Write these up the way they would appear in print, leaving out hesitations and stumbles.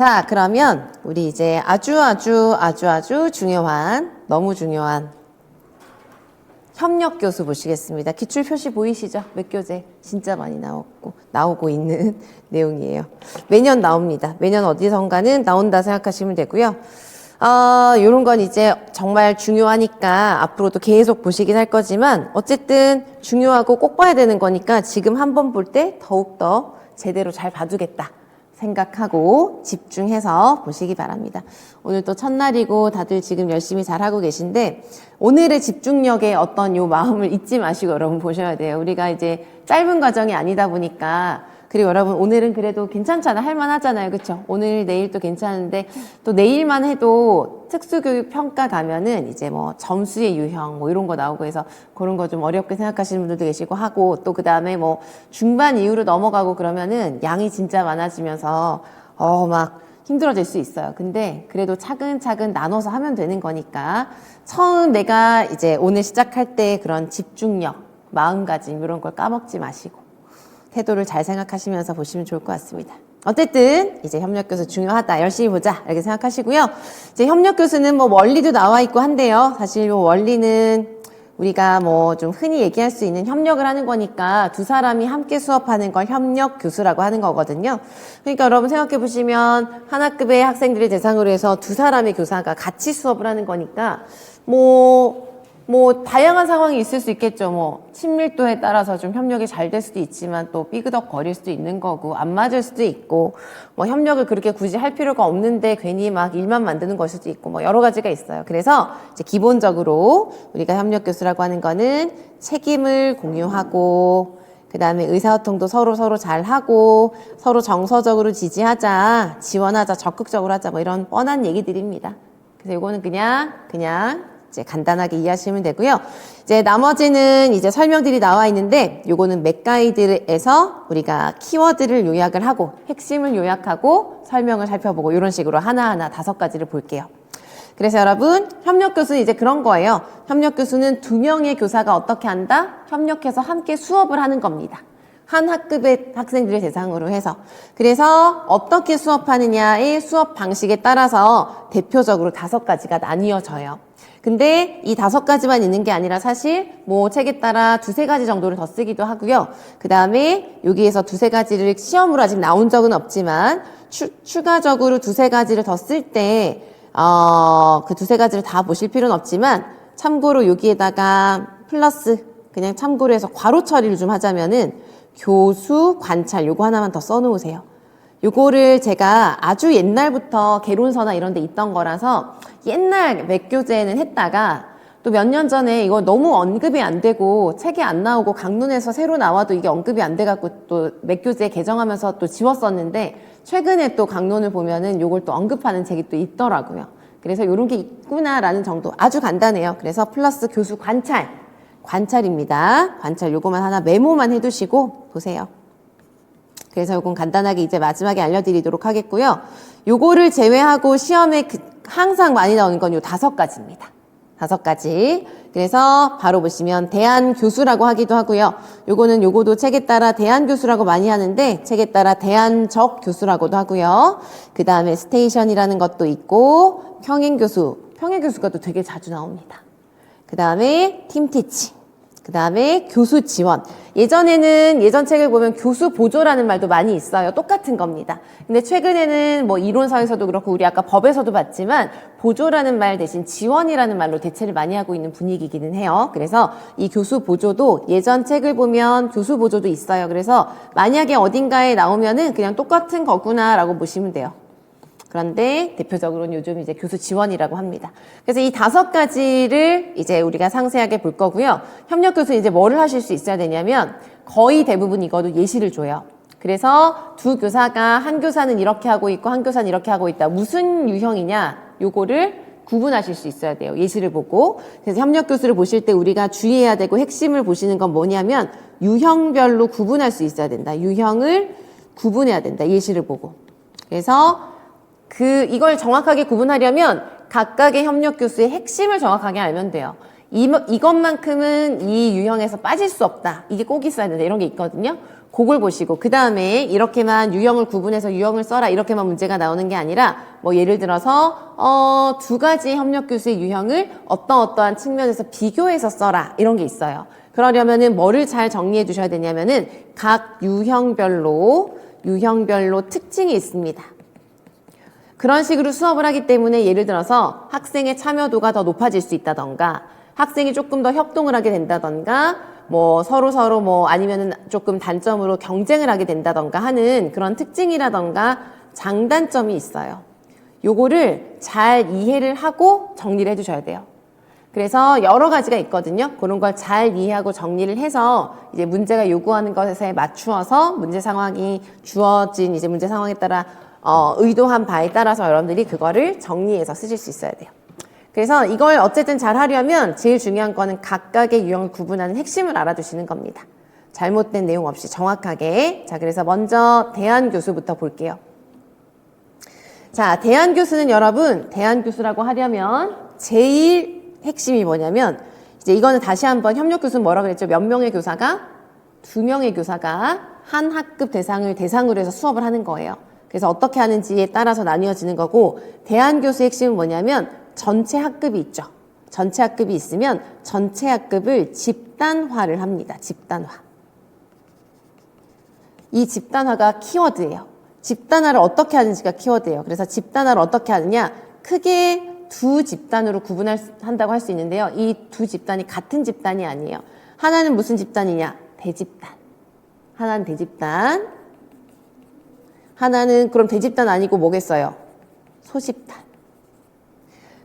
자, 그러면 우리 이제 아주 중요한, 너무 중요한 협력 교수 보시겠습니다. 기출 표시 보이시죠? 몇 교재 진짜 많이 나오고 있는 내용이에요. 매년 나옵니다. 매년 어디선가는 나온다 생각하시면 되고요. 요런 건 이제 정말 중요하니까 앞으로도 계속 보시긴 할 거지만 어쨌든 중요하고 꼭 봐야 되는 거니까 지금 한번 볼 때 더욱더 제대로 잘 봐두겠다 생각하고 집중해서 보시기 바랍니다. 오늘 또 첫날이고 다들 지금 열심히 잘하고 계신데 오늘의 집중력에 어떤 요 마음을 잊지 마시고 여러분 보셔야 돼요. 우리가 이제 짧은 과정이 아니다 보니까 그리고 여러분 오늘은 그래도 괜찮잖아요. 할만하잖아요. 그쵸? 오늘 내일 또 괜찮은데 또 내일만 해도 특수교육 평가 가면은 이제 뭐 점수의 유형 뭐 이런 거 나오고 해서 그런 거 좀 어렵게 생각하시는 분들도 계시고 하고 또 그 다음에 뭐 중반 이후로 넘어가고 그러면은 양이 진짜 많아지면서 막 힘들어질 수 있어요. 근데 그래도 차근차근 나눠서 하면 되는 거니까 처음 내가 이제 오늘 시작할 때 그런 집중력, 마음가짐 이런 걸 까먹지 마시고 태도를 잘 생각하시면서 보시면 좋을 것 같습니다. 어쨌든 이제 협력교수 중요하다. 열심히 보자. 이렇게 생각하시고요. 이제 협력교수는 뭐 원리도 나와 있고 한데요. 사실 이 원리는 우리가 뭐 좀 흔히 얘기할 수 있는 협력을 하는 거니까 두 사람이 함께 수업하는 걸 협력교수라고 하는 거거든요. 그러니까 여러분 생각해 보시면 한 학급의 학생들을 대상으로 해서 두 사람의 교사가 같이 수업을 하는 거니까 뭐 다양한 상황이 있을 수 있겠죠. 뭐 친밀도에 따라서 좀 협력이 잘 될 수도 있지만 또 삐그덕거릴 수도 있는 거고 안 맞을 수도 있고 뭐 협력을 그렇게 굳이 할 필요가 없는데 괜히 막 일만 만드는 걸 수도 있고 뭐 여러 가지가 있어요. 그래서 이제 기본적으로 우리가 협력교수라고 하는 거는 책임을 공유하고 그 다음에 의사소통도 서로 잘하고 서로 정서적으로 지지하자, 지원하자, 적극적으로 하자 뭐 이런 뻔한 얘기들입니다. 그래서 이거는 그냥 이제 간단하게 이해하시면 되고요. 이제 나머지는 이제 설명들이 나와 있는데 요거는 맥가이드에서 우리가 키워드를 요약을 하고 핵심을 요약하고 설명을 살펴보고 이런 식으로 하나하나 5가지를 볼게요. 그래서 여러분 협력교수는 이제 그런 거예요. 협력교수는 2명의 교사가 어떻게 한다? 협력해서 함께 수업을 하는 겁니다. 한 학급의 학생들을 대상으로 해서. 그래서 어떻게 수업하느냐의 수업 방식에 따라서 대표적으로 5가지가 나뉘어져요. 근데 이 5가지만 있는 게 아니라 사실 뭐 책에 따라 2-3가지 정도를 더 쓰기도 하고요. 그 다음에 여기에서 2-3가지를 시험으로 아직 나온 적은 없지만 추가적으로 2-3가지를 더 쓸 때 그 2-3가지를 다 보실 필요는 없지만 참고로 여기에다가 플러스 그냥 참고로 해서 괄호 처리를 좀 하자면은 교수 관찰 요거 하나만 더 써놓으세요. 요거를 제가 아주 옛날부터 개론서나 이런 데 있던 거라서 옛날 몇 교재는 했다가 또 몇 년 전에 이거 너무 언급이 안 되고 책에 안 나오고 강론에서 새로 나와도 이게 언급이 안 돼갖고 또 몇 교재 개정하면서 또 지웠었는데 최근에 또 강론을 보면은 요걸 또 언급하는 책이 또 있더라고요. 그래서 요런 게 있구나라는 정도 아주 간단해요. 그래서 플러스 교수 관찰입니다. 관찰 요거만 하나 메모만 해두시고 보세요. 그래서 요건 간단하게 이제 마지막에 알려드리도록 하겠고요. 요거를 제외하고 시험에 항상 많이 나오는 건 요 5가지입니다. 5가지. 그래서 바로 보시면 대안교수라고 하기도 하고요. 요거도 책에 따라 대안교수라고 많이 하는데 책에 따라 대안적 교수라고도 하고요. 그 다음에 스테이션이라는 것도 있고 평행교수가 또 되게 자주 나옵니다. 그 다음에 팀티칭. 그 다음에 교수 지원. 예전 책을 보면 교수 보조라는 말도 많이 있어요. 똑같은 겁니다. 근데 최근에는 뭐 이론서에서도 그렇고 우리 아까 법에서도 봤지만 보조라는 말 대신 지원이라는 말로 대체를 많이 하고 있는 분위기이기는 해요. 그래서 이 교수 보조도 예전 책을 보면 교수 보조도 있어요. 그래서 만약에 어딘가에 나오면은 그냥 똑같은 거구나라고 보시면 돼요. 그런데 대표적으로는 요즘 이제 교수 지원이라고 합니다. 그래서 이 5가지를 이제 우리가 상세하게 볼 거고요. 협력교수 이제 뭐를 하실 수 있어야 되냐면 거의 대부분 이거도 예시를 줘요. 그래서 두 교사가 한 교사는 이렇게 하고 있고 한 교사는 이렇게 하고 있다. 무슨 유형이냐? 요거를 구분하실 수 있어야 돼요. 예시를 보고. 그래서 협력교수를 보실 때 우리가 주의해야 되고 핵심을 보시는 건 뭐냐면 유형별로 구분할 수 있어야 된다. 유형을 구분해야 된다. 예시를 보고. 그래서 이걸 정확하게 구분하려면 각각의 협력교수의 핵심을 정확하게 알면 돼요. 이것만큼은 이 유형에서 빠질 수 없다. 이게 꼭 있어야 된다. 이런 게 있거든요. 그걸 보시고 그 다음에 이렇게만 유형을 구분해서 유형을 써라 이렇게만 문제가 나오는 게 아니라 뭐 예를 들어서 두 가지 협력교수의 유형을 어떠한 측면에서 비교해서 써라 이런 게 있어요. 그러려면은 뭐를 잘 정리해 두셔야 되냐면은 각 유형별로 특징이 있습니다. 그런 식으로 수업을 하기 때문에 예를 들어서 학생의 참여도가 더 높아질 수 있다던가 학생이 조금 더 협동을 하게 된다던가 뭐 서로 뭐 아니면은 조금 단점으로 경쟁을 하게 된다던가 하는 그런 특징이라던가 장단점이 있어요. 요거를 잘 이해를 하고 정리를 해주셔야 돼요. 그래서 여러 가지가 있거든요. 그런 걸 잘 이해하고 정리를 해서 이제 문제가 요구하는 것에 맞추어서 문제 상황이 주어진 이제 문제 상황에 따라 의도한 바에 따라서 여러분들이 그거를 정리해서 쓰실 수 있어야 돼요. 그래서 이걸 어쨌든 잘 하려면 제일 중요한 거는 각각의 유형을 구분하는 핵심을 알아두시는 겁니다. 잘못된 내용 없이 정확하게. 자, 그래서 먼저 대안교수부터 볼게요. 자, 대안교수는 여러분, 대안교수라고 하려면 제일 핵심이 뭐냐면 이제 이거는 다시 한번 협력교수는 뭐라 그랬죠? 몇 명의 교사가? 2명의 교사가 한 학급 대상으로 해서 수업을 하는 거예요. 그래서 어떻게 하는지에 따라서 나뉘어지는 거고 대안교수의 핵심은 뭐냐면 전체 학급이 있죠. 전체 학급이 있으면 전체 학급을 집단화를 합니다. 집단화. 이 집단화가 키워드예요. 집단화를 어떻게 하는지가 키워드예요. 그래서 집단화를 어떻게 하느냐? 크게 두 집단으로 구분한다고 할 수 있는데요. 이 두 집단이 같은 집단이 아니에요. 하나는 무슨 집단이냐? 대집단. 하나는 대집단. 하나는 그럼 대집단 아니고 뭐겠어요? 소집단.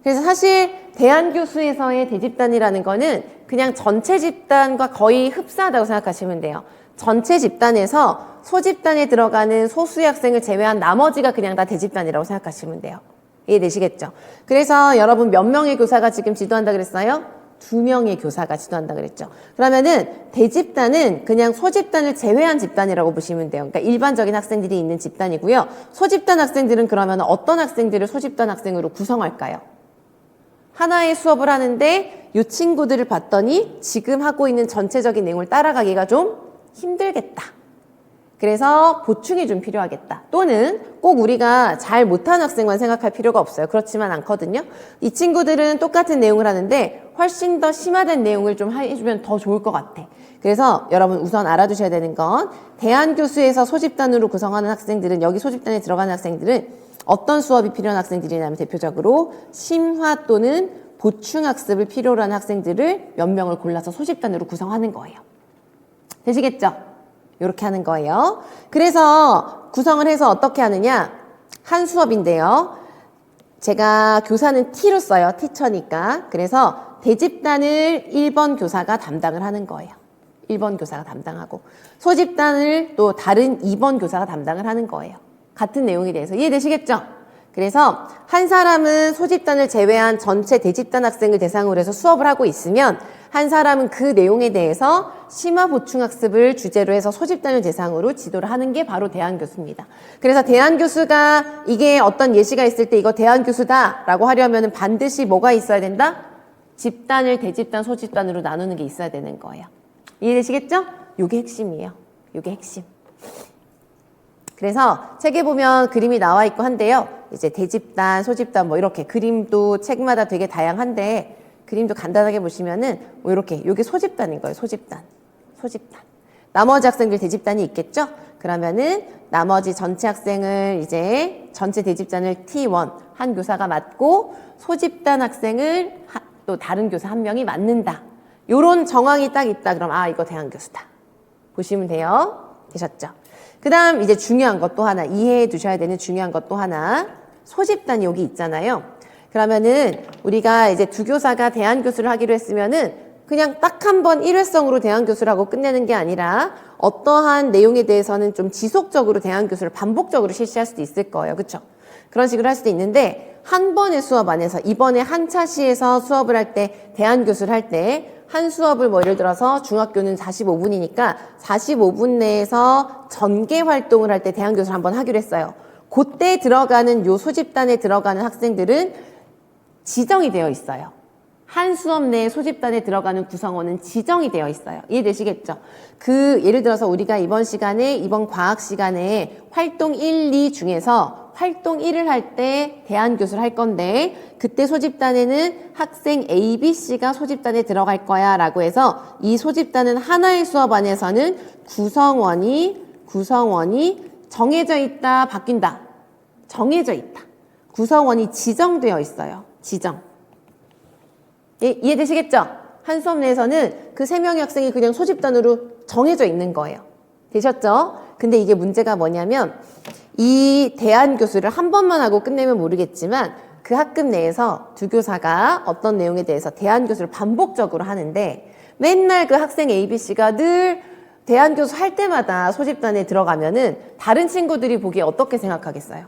그래서 사실 대안교수에서의 대집단이라는 거는 그냥 전체 집단과 거의 흡사하다고 생각하시면 돼요. 전체 집단에서 소집단에 들어가는 소수의 학생을 제외한 나머지가 그냥 다 대집단이라고 생각하시면 돼요. 이해되시겠죠? 그래서 여러분 몇 명의 교사가 지금 지도한다 그랬어요? 2명의 교사가 지도한다 그랬죠. 그러면은 대집단은 그냥 소집단을 제외한 집단이라고 보시면 돼요. 그러니까 일반적인 학생들이 있는 집단이고요. 소집단 학생들은 그러면 어떤 학생들을 소집단 학생으로 구성할까요? 하나의 수업을 하는데 이 친구들을 봤더니 지금 하고 있는 전체적인 내용을 따라가기가 좀 힘들겠다. 그래서 보충이 좀 필요하겠다. 또는 꼭 우리가 잘 못하는 학생만 생각할 필요가 없어요. 그렇지만 않거든요. 이 친구들은 똑같은 내용을 하는데 훨씬 더 심화된 내용을 좀 해주면 더 좋을 것 같아. 그래서 여러분 우선 알아두셔야 되는 건 대안교수에서 소집단으로 구성하는 학생들은 여기 소집단에 들어가는 학생들은 어떤 수업이 필요한 학생들이냐면 대표적으로 심화 또는 보충학습을 필요로 하는 학생들을 몇 명을 골라서 소집단으로 구성하는 거예요. 되시겠죠? 이렇게 하는 거예요. 그래서 구성을 해서 어떻게 하느냐? 한 수업인데요. 제가 교사는 T로 써요. 티처니까. 그래서 대집단을 1번 교사가 담당을 하는 거예요. 1번 교사가 담당하고 소집단을 또 다른 2번 교사가 담당을 하는 거예요. 같은 내용에 대해서 이해되시겠죠? 그래서 한 사람은 소집단을 제외한 전체 대집단 학생을 대상으로 해서 수업을 하고 있으면 한 사람은 그 내용에 대해서 심화 보충학습을 주제로 해서 소집단을 대상으로 지도를 하는 게 바로 대안교수입니다. 그래서 대안교수가 이게 어떤 예시가 있을 때 이거 대안교수다라고 하려면 반드시 뭐가 있어야 된다? 집단을 대집단, 소집단으로 나누는 게 있어야 되는 거예요. 이해되시겠죠? 이게 핵심이에요. 이게 핵심. 그래서 책에 보면 그림이 나와 있고 한데요. 이제 대집단, 소집단 뭐 이렇게 그림도 책마다 되게 다양한데 그림도 간단하게 보시면은 뭐 이렇게 이게 소집단인 거예요. 소집단. 나머지 학생들 대집단이 있겠죠? 그러면은 나머지 전체 학생을 이제 전체 대집단을 T1 한 교사가 맡고 소집단 학생을 또 다른 교사 한 명이 맡는다. 요런 정황이 딱 있다. 그럼 아 이거 대안교수다. 보시면 돼요. 되셨죠? 그 다음 이제 중요한 것 또 하나 이해해 두셔야 되는 중요한 것 또 하나 소집단이 여기 있잖아요. 그러면은 우리가 이제 두 교사가 대안교수를 하기로 했으면은 그냥 딱 한 번 일회성으로 대안교수를 하고 끝내는 게 아니라 어떠한 내용에 대해서는 좀 지속적으로 대안교수를 반복적으로 실시할 수도 있을 거예요. 그렇죠? 그런 식으로 할 수도 있는데 한 번의 수업 안에서 이번에 한 차시에서 수업을 할 때 대안교수를 할 때 한 수업을 뭐 예를 들어서 중학교는 45분이니까 45분 내에서 전개 활동을 할 때 대안교수를 한번 하기로 했어요. 그때 들어가는 요 소집단에 들어가는 학생들은 지정이 되어 있어요. 한 수업 내에 소집단에 들어가는 구성원은 지정이 되어 있어요. 이해되시겠죠? 예를 들어서 우리가 이번 과학 시간에 활동 1, 2 중에서 활동 1을 할 때 대안교수를 할 건데 그때 소집단에는 학생 A, B, C가 소집단에 들어갈 거야 라고 해서 이 소집단은 하나의 수업 안에서는 구성원이 정해져 있다, 바뀐다. 정해져 있다. 구성원이 지정되어 있어요. 지정. 예, 이해되시겠죠? 한 수업 내에서는 그 3명의 학생이 그냥 소집단으로 정해져 있는 거예요. 되셨죠? 근데 이게 문제가 뭐냐면 이 대안교수를 한 번만 하고 끝내면 모르겠지만 그 학급 내에서 두 교사가 어떤 내용에 대해서 대안교수를 반복적으로 하는데 맨날 그 학생 ABC가 늘 대안교수 할 때마다 소집단에 들어가면은 다른 친구들이 보기에 어떻게 생각하겠어요?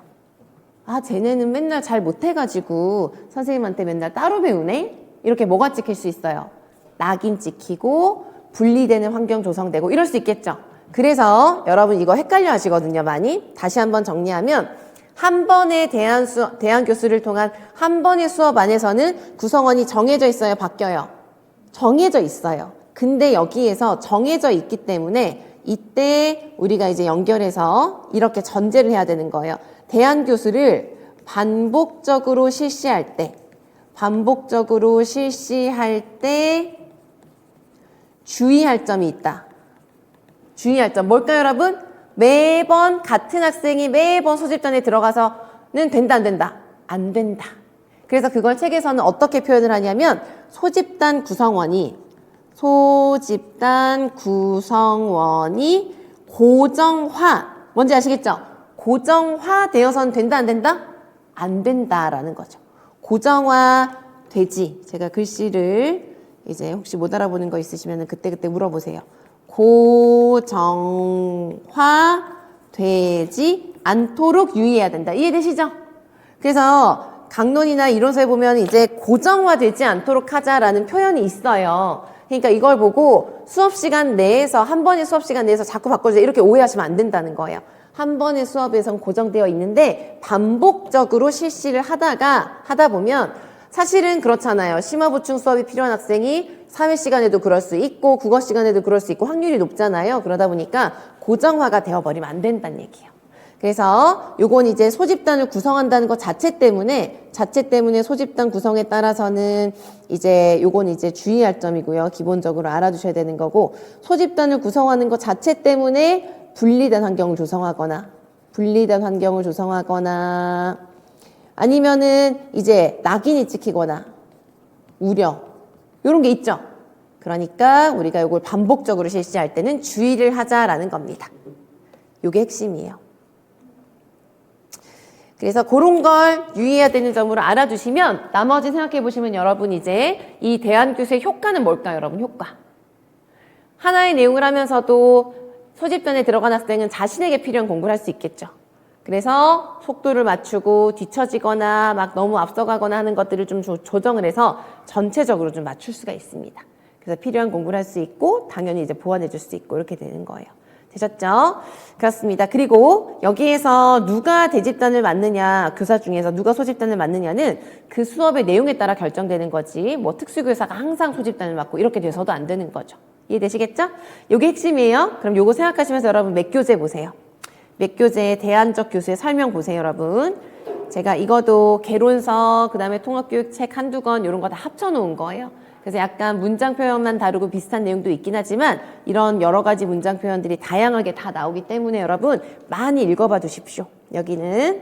아, 쟤네는 맨날 잘 못해가지고 선생님한테 맨날 따로 배우네? 이렇게 뭐가 찍힐 수 있어요? 낙인 찍히고 분리되는 환경 조성되고 이럴 수 있겠죠? 그래서 여러분 이거 헷갈려 하시거든요, 많이. 다시 한번 정리하면 한 번의 대안교수를 통한 한 번의 수업 안에서는 구성원이 정해져 있어요, 바뀌어요? 정해져 있어요. 근데 여기에서 정해져 있기 때문에 이때 우리가 이제 연결해서 이렇게 전제를 해야 되는 거예요. 대안교수를 반복적으로 실시할 때 주의할 점이 있다. 주의할 점 뭘까요, 여러분? 매번 같은 학생이 매번 소집단에 들어가서는 된다, 안 된다? 안 된다. 그래서 그걸 책에서는 어떻게 표현을 하냐면 소집단 구성원이 고정화, 뭔지 아시겠죠? 고정화되어서는 된다, 안 된다? 안 된다라는 거죠. 고정화되지. 제가 글씨를 이제 혹시 못 알아보는 거 있으시면 그때그때 물어보세요. 고정화되지 않도록 유의해야 된다. 이해되시죠? 그래서 강론이나 이론서에 보면 이제 고정화되지 않도록 하자라는 표현이 있어요. 그러니까 이걸 보고 수업 시간 내에서 한 번의 수업 시간 내에서 자꾸 바꿔주자 이렇게 오해하시면 안 된다는 거예요. 한 번의 수업에선 고정되어 있는데 반복적으로 실시를 하다 보면 사실은 그렇잖아요. 심화보충 수업이 필요한 학생이 사회 시간에도 그럴 수 있고 국어 시간에도 그럴 수 있고 확률이 높잖아요. 그러다 보니까 고정화가 되어버리면 안 된다는 얘기예요. 그래서 요건 이제 소집단을 구성한다는 것 자체 때문에 소집단 구성에 따라서는 이제 요건 이제 주의할 점이고요. 기본적으로 알아두셔야 되는 거고 소집단을 구성하는 것 자체 때문에 분리된 환경을 조성하거나 아니면은 이제 낙인이 찍히거나 우려 요런 게 있죠. 그러니까 우리가 요걸 반복적으로 실시할 때는 주의를 하자라는 겁니다. 요게 핵심이에요. 그래서 그런 걸 유의해야 되는 점으로 알아두시면 나머지 생각해 보시면 여러분 이제 이 대안교수의 효과는 뭘까요, 여러분? 효과. 하나의 내용을 하면서도 소집단에 들어간 학생은 자신에게 필요한 공부를 할 수 있겠죠. 그래서 속도를 맞추고 뒤처지거나 막 너무 앞서가거나 하는 것들을 좀 조정을 해서 전체적으로 좀 맞출 수가 있습니다. 그래서 필요한 공부를 할 수 있고 당연히 이제 보완해 줄 수 있고 이렇게 되는 거예요. 되셨죠? 그렇습니다. 그리고 여기에서 누가 대집단을 맡느냐, 교사 중에서 누가 소집단을 맡느냐는 그 수업의 내용에 따라 결정되는 거지 뭐 특수교사가 항상 소집단을 맡고 이렇게 돼서도 안 되는 거죠. 이해되시겠죠? 요게 핵심이에요. 그럼 요거 생각하시면서 여러분 몇 교재 보세요. 몇 교재의 대안적 교수의 설명 보세요, 여러분. 제가 이거도 개론서, 그 다음에 통합교육책 한두 권 이런 거 다 합쳐놓은 거예요. 그래서 약간 문장 표현만 다루고 비슷한 내용도 있긴 하지만 이런 여러 가지 문장 표현들이 다양하게 다 나오기 때문에 여러분 많이 읽어봐 두십시오. 여기는.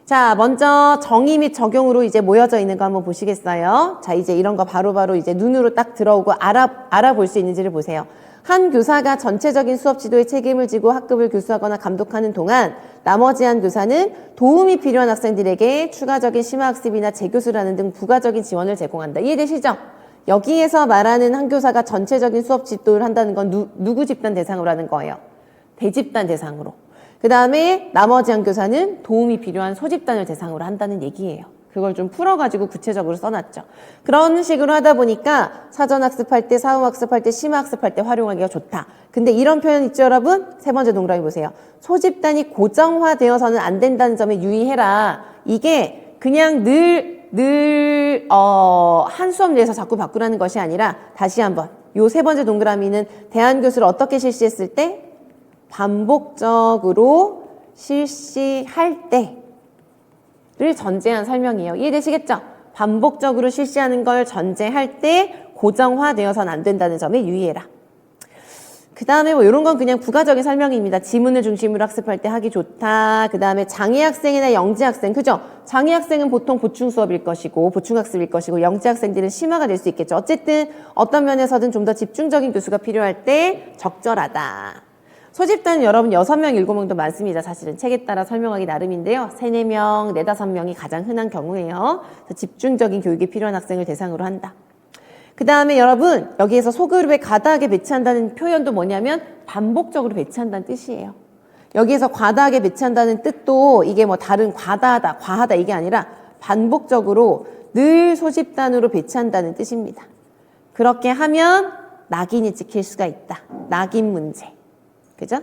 자, 먼저 정의 및 적용으로 이제 모여져 있는 거 한번 보시겠어요? 자, 이제 이런 거 바로바로 이제 눈으로 딱 들어오고 알아볼 수 있는지를 보세요. 한 교사가 전체적인 수업 지도에 책임을 지고 학급을 교수하거나 감독하는 동안 나머지 한 교사는 도움이 필요한 학생들에게 추가적인 심화학습이나 재교수라는 등 부가적인 지원을 제공한다. 이해되시죠? 여기에서 말하는 한 교사가 전체적인 수업 지도를 한다는 건 누구 집단 대상으로 하는 거예요? 대집단 대상으로. 그 다음에 나머지 한 교사는 도움이 필요한 소집단을 대상으로 한다는 얘기예요. 그걸 좀 풀어가지고 구체적으로 써놨죠. 그런 식으로 하다 보니까 사전학습할 때, 사후학습할 때, 심화학습할 때 활용하기가 좋다. 근데 이런 표현 있죠, 여러분? 세 번째 동그라미 보세요. 소집단이 고정화되어서는 안 된다는 점에 유의해라. 이게 그냥 늘 늘 한 수업 내에서 자꾸 바꾸라는 것이 아니라 다시 한번 요 세 번째 동그라미는 대안교수를 어떻게 실시했을 때? 반복적으로 실시할 때를 전제한 설명이에요. 이해되시겠죠? 반복적으로 실시하는 걸 전제할 때 고정화되어서는 안 된다는 점에 유의해라. 그 다음에 뭐 이런 건 그냥 부가적인 설명입니다. 지문을 중심으로 학습할 때 하기 좋다. 그 다음에 장애 학생이나 영재 학생, 그죠? 장애 학생은 보통 보충 수업일 것이고 보충 학습일 것이고 영재 학생들은 심화가 될 수 있겠죠. 어쨌든 어떤 면에서든 좀 더 집중적인 교수가 필요할 때 적절하다. 소집단은 여러분 6명, 7명도 많습니다. 사실은 책에 따라 설명하기 나름인데요. 3, 4명, 4, 5명이 가장 흔한 경우예요. 그래서 집중적인 교육이 필요한 학생을 대상으로 한다. 그 다음에 여러분 여기에서 소그룹에 과다하게 배치한다는 표현도 뭐냐면 반복적으로 배치한다는 뜻이에요. 여기에서 과다하게 배치한다는 뜻도 이게 뭐 다른 과다하다, 과하다 이게 아니라 반복적으로 늘 소집단으로 배치한다는 뜻입니다. 그렇게 하면 낙인이 찍힐 수가 있다. 낙인 문제. 그죠?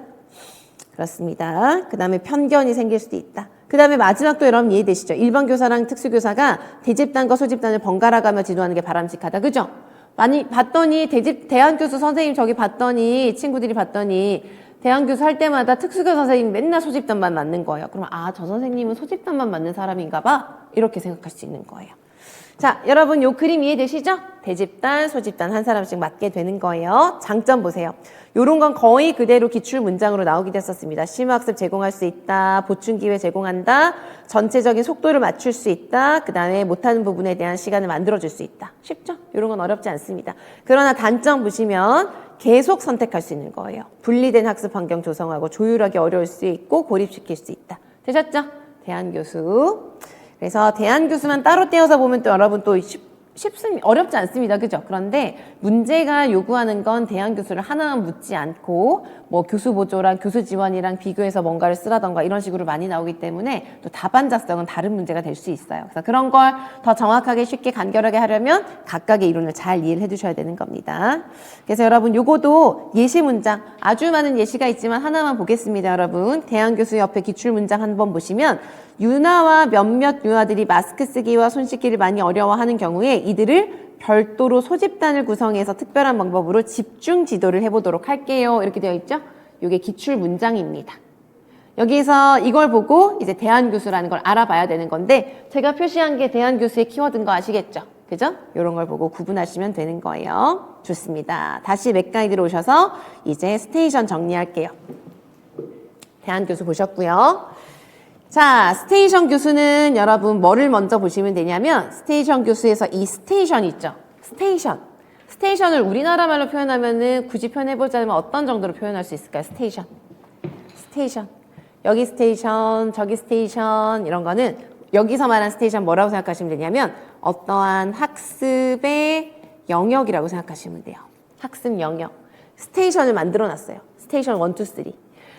그렇습니다. 그 다음에 편견이 생길 수도 있다. 그 다음에 마지막도 여러분 이해되시죠? 일반 교사랑 특수교사가 대집단과 소집단을 번갈아 가며 지도하는 게 바람직하다. 그죠? 많이 봤더니 대안교수 선생님 저기 봤더니 친구들이 봤더니 대안교수 할 때마다 특수교사 선생님 맨날 소집단만 맞는 거예요. 그러면 아, 저 선생님은 소집단만 맞는 사람인가 봐. 이렇게 생각할 수 있는 거예요. 자, 여러분 요 그림 이해되시죠? 대집단, 소집단 한 사람씩 맞게 되는 거예요. 장점 보세요. 요런 건 거의 그대로 기출 문장으로 나오기도 했었습니다. 심화학습 제공할 수 있다. 보충 기회 제공한다. 전체적인 속도를 맞출 수 있다. 그 다음에 못하는 부분에 대한 시간을 만들어줄 수 있다. 쉽죠? 요런 건 어렵지 않습니다. 그러나 단점 보시면 계속 선택할 수 있는 거예요. 분리된 학습 환경 조성하고 조율하기 어려울 수 있고 고립시킬 수 있다. 되셨죠? 대안교수. 그래서 대안교수만 따로 떼어서 보면 또 여러분 또 어렵지 않습니다. 그죠? 그런데 문제가 요구하는 건 대안교수를 하나만 묻지 않고 뭐 교수 보조랑 교수 지원이랑 비교해서 뭔가를 쓰라던가 이런 식으로 많이 나오기 때문에 또 답안자성은 다른 문제가 될 수 있어요. 그래서 그런 걸 더 정확하게 쉽게 간결하게 하려면 각각의 이론을 잘 이해를 해두셔야 되는 겁니다. 그래서 여러분 요거도 예시 문장 아주 많은 예시가 있지만 하나만 보겠습니다. 여러분 대안교수 옆에 기출 문장 한번 보시면 유나와 몇몇 유아들이 마스크 쓰기와 손 씻기를 많이 어려워하는 경우에 이들을 별도로 소집단을 구성해서 특별한 방법으로 집중 지도를 해보도록 할게요. 이렇게 되어 있죠? 이게 기출 문장입니다. 여기서 이걸 보고 이제 대안교수라는 걸 알아봐야 되는 건데 제가 표시한 게 대안교수의 키워드인 거 아시겠죠? 그죠? 이런 걸 보고 구분하시면 되는 거예요. 좋습니다. 다시 맥가이드로 오셔서 이제 스테이션 정리할게요. 대안교수 보셨고요. 자, 스테이션 교수는 여러분 뭐를 먼저 보시면 되냐면 스테이션 교수에서 이 스테이션 있죠? 스테이션을 우리나라 말로 표현하면은 굳이 표현해보자면 어떤 정도로 표현할 수 있을까요? 스테이션. 여기 스테이션, 저기 스테이션 이런 거는 여기서 말한 스테이션 뭐라고 생각하시면 되냐면 어떠한 학습의 영역이라고 생각하시면 돼요. 학습 영역. 스테이션을 만들어 놨어요. 스테이션 1, 2, 3.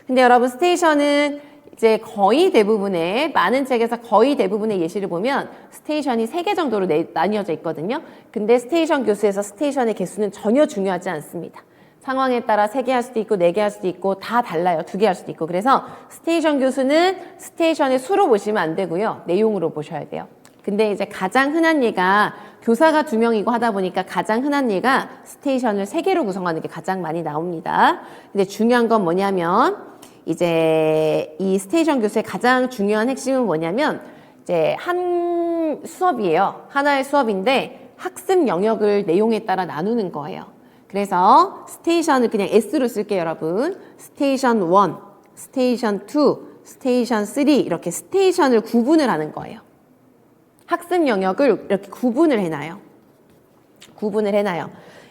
근데 여러분 스테이션은 이제 거의 대부분의 많은 책에서 거의 대부분의 예시를 보면 스테이션이 3개 정도로 나뉘어져 있거든요. 근데 스테이션 교수에서 스테이션의 개수는 전혀 중요하지 않습니다. 상황에 따라 3개 할 수도 있고 4개 할 수도 있고 다 달라요. 2개 할 수도 있고. 그래서 스테이션 교수는 스테이션의 수로 보시면 안 되고요. 내용으로 보셔야 돼요. 근데 이제 가장 흔한 예가 교사가 2명이고 하다 보니까 가장 흔한 예가 스테이션을 3개로 구성하는 게 가장 많이 나옵니다. 근데 중요한 건 뭐냐면 이제 이 스테이션 교수의 가장 중요한 핵심은 뭐냐면 이제 한 수업이에요. 하나의 수업인데 학습 영역을 내용에 따라 나누는 거예요. 그래서 스테이션을 그냥 S로 쓸게요, 여러분. 스테이션 1, 스테이션 2, 스테이션 3 이렇게 스테이션을 구분을 하는 거예요. 학습 영역을 이렇게 구분을 해놔요.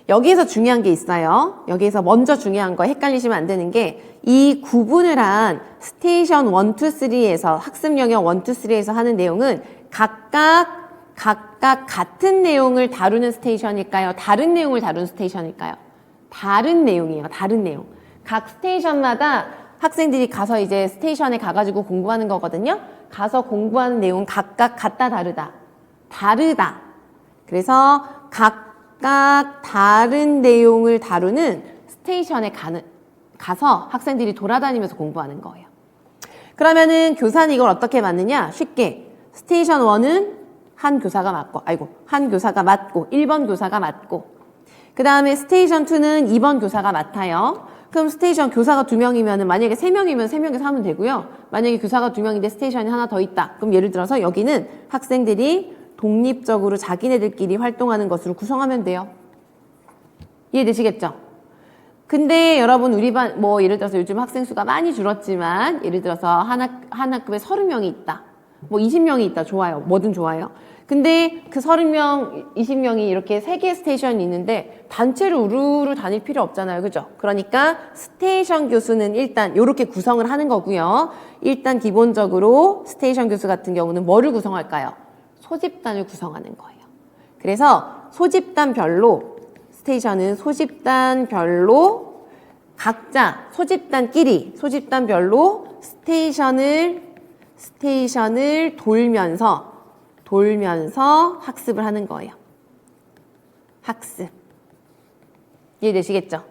여기에서 중요한 게 있어요. 여기에서 먼저 중요한 거 헷갈리시면 안 되는 게 이 구분을 한 스테이션 1, 2, 3에서 학습 영역 1, 2, 3에서 하는 내용은 각각 같은 내용을 다루는 스테이션일까요? 다른 내용을 다루는 스테이션일까요? 다른 내용이에요. 다른 내용. 각 스테이션마다 학생들이 가서 이제 스테이션에 가가지고 공부하는 거거든요. 가서 공부하는 내용은 각각 같다 다르다. 다르다. 그래서 각각 다른 내용을 다루는 스테이션에 가서 학생들이 돌아다니면서 공부하는 거예요. 그러면은 교사는 이걸 어떻게 맞느냐? 쉽게 스테이션 1은 한 교사가 맡고, 한 교사가 맡고, 1번 교사가 맡고, 그 다음에 스테이션 2는 2번 교사가 맡아요. 그럼 스테이션 교사가 2명이면 만약에 3명이면 3명에서 하면 되고요. 만약에 교사가 2명인데 스테이션이 하나 더 있다. 그럼 예를 들어서 여기는 학생들이 독립적으로 자기네들끼리 활동하는 것으로 구성하면 돼요. 이해되시겠죠? 근데 여러분 우리 반 뭐 예를 들어서 요즘 학생 수가 많이 줄었지만 예를 들어서 한 학급에 30명이 있다. 뭐 20명이 있다. 좋아요. 뭐든 좋아요. 근데 그 30명, 20명이 이렇게 3개의 스테이션이 있는데 단체로 우르르 다닐 필요 없잖아요. 그죠? 그러니까 스테이션 교수는 일단 이렇게 구성을 하는 거고요. 일단 기본적으로 스테이션 교수 같은 경우는 뭐를 구성할까요? 소집단을 구성하는 거예요. 그래서 소집단별로 스테이션은 소집단별로 각자 소집단끼리 소집단별로 스테이션을 돌면서 학습을 하는 거예요. 학습. 이해되시겠죠?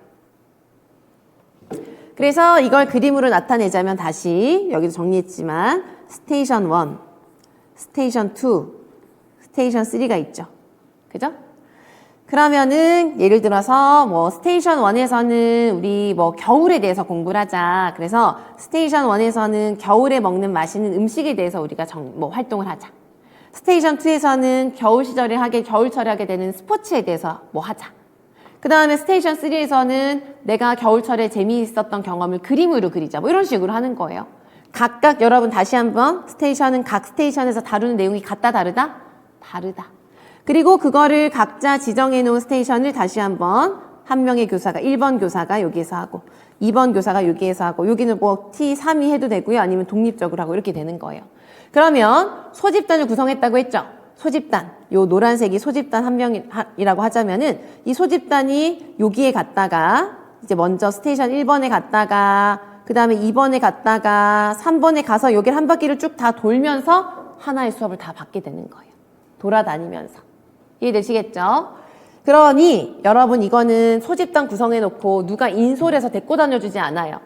그래서 이걸 그림으로 나타내자면 다시 여기도 정리했지만 스테이션 1, 스테이션 2, 스테이션 3가 있죠. 그죠? 그러면은 예를 들어서 뭐 스테이션 1에서는 우리 뭐 겨울에 대해서 공부를 하자. 그래서 스테이션 1에서는 겨울에 먹는 맛있는 음식에 대해서 우리가 활동을 하자. 스테이션 2에서는 겨울 시절에 겨울철에 하게 되는 스포츠에 대해서 뭐 하자. 그 다음에 스테이션 3에서는 내가 겨울철에 재미있었던 경험을 그림으로 그리자. 뭐 이런 식으로 하는 거예요. 각각 여러분 다시 한번 스테이션은 각 스테이션에서 다루는 내용이 같다 다르다? 다르다. 그리고 그거를 각자 지정해 놓은 스테이션을 다시 한번 한 명의 교사가 1번 교사가 여기에서 하고 2번 교사가 여기에서 하고 여기는 뭐 T3이 해도 되고요. 아니면 독립적으로 하고 이렇게 되는 거예요. 그러면 소집단을 구성했다고 했죠. 소집단. 요 노란색이 소집단 한 명이라고 하자면은 이 소집단이 여기에 갔다가 이제 먼저 스테이션 1번에 갔다가 그 다음에 2번에 갔다가 3번에 가서 여기를 한 바퀴를 쭉 다 돌면서 하나의 수업을 다 받게 되는 거예요. 돌아다니면서. 이해되시겠죠? 그러니 여러분 이거는 소집단 구성해놓고 누가 인솔해서 데리고 다녀주지 않아요.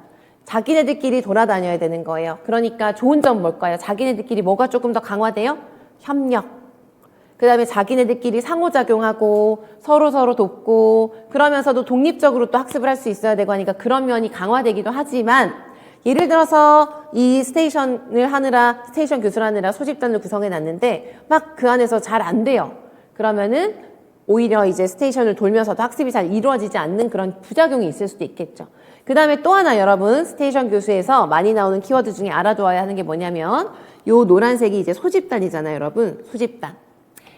자기네들끼리 돌아다녀야 되는 거예요. 그러니까 좋은 점 뭘까요? 자기네들끼리 뭐가 조금 더 강화돼요? 협력. 그 다음에 자기네들끼리 상호작용하고 서로 돕고 그러면서도 독립적으로 또 학습을 할 수 있어야 되고 하니까 그런 면이 강화되기도 하지만 예를 들어서 이 스테이션 교수를 하느라 소집단을 구성해 놨는데 막 그 안에서 잘 안 돼요. 그러면은 오히려 이제 스테이션을 돌면서도 학습이 잘 이루어지지 않는 그런 부작용이 있을 수도 있겠죠. 그 다음에 또 하나 여러분 스테이션 교수에서 많이 나오는 키워드 중에 알아두어야 하는 게 뭐냐면 요 노란색이 이제 소집단이잖아요, 여러분. 소집단.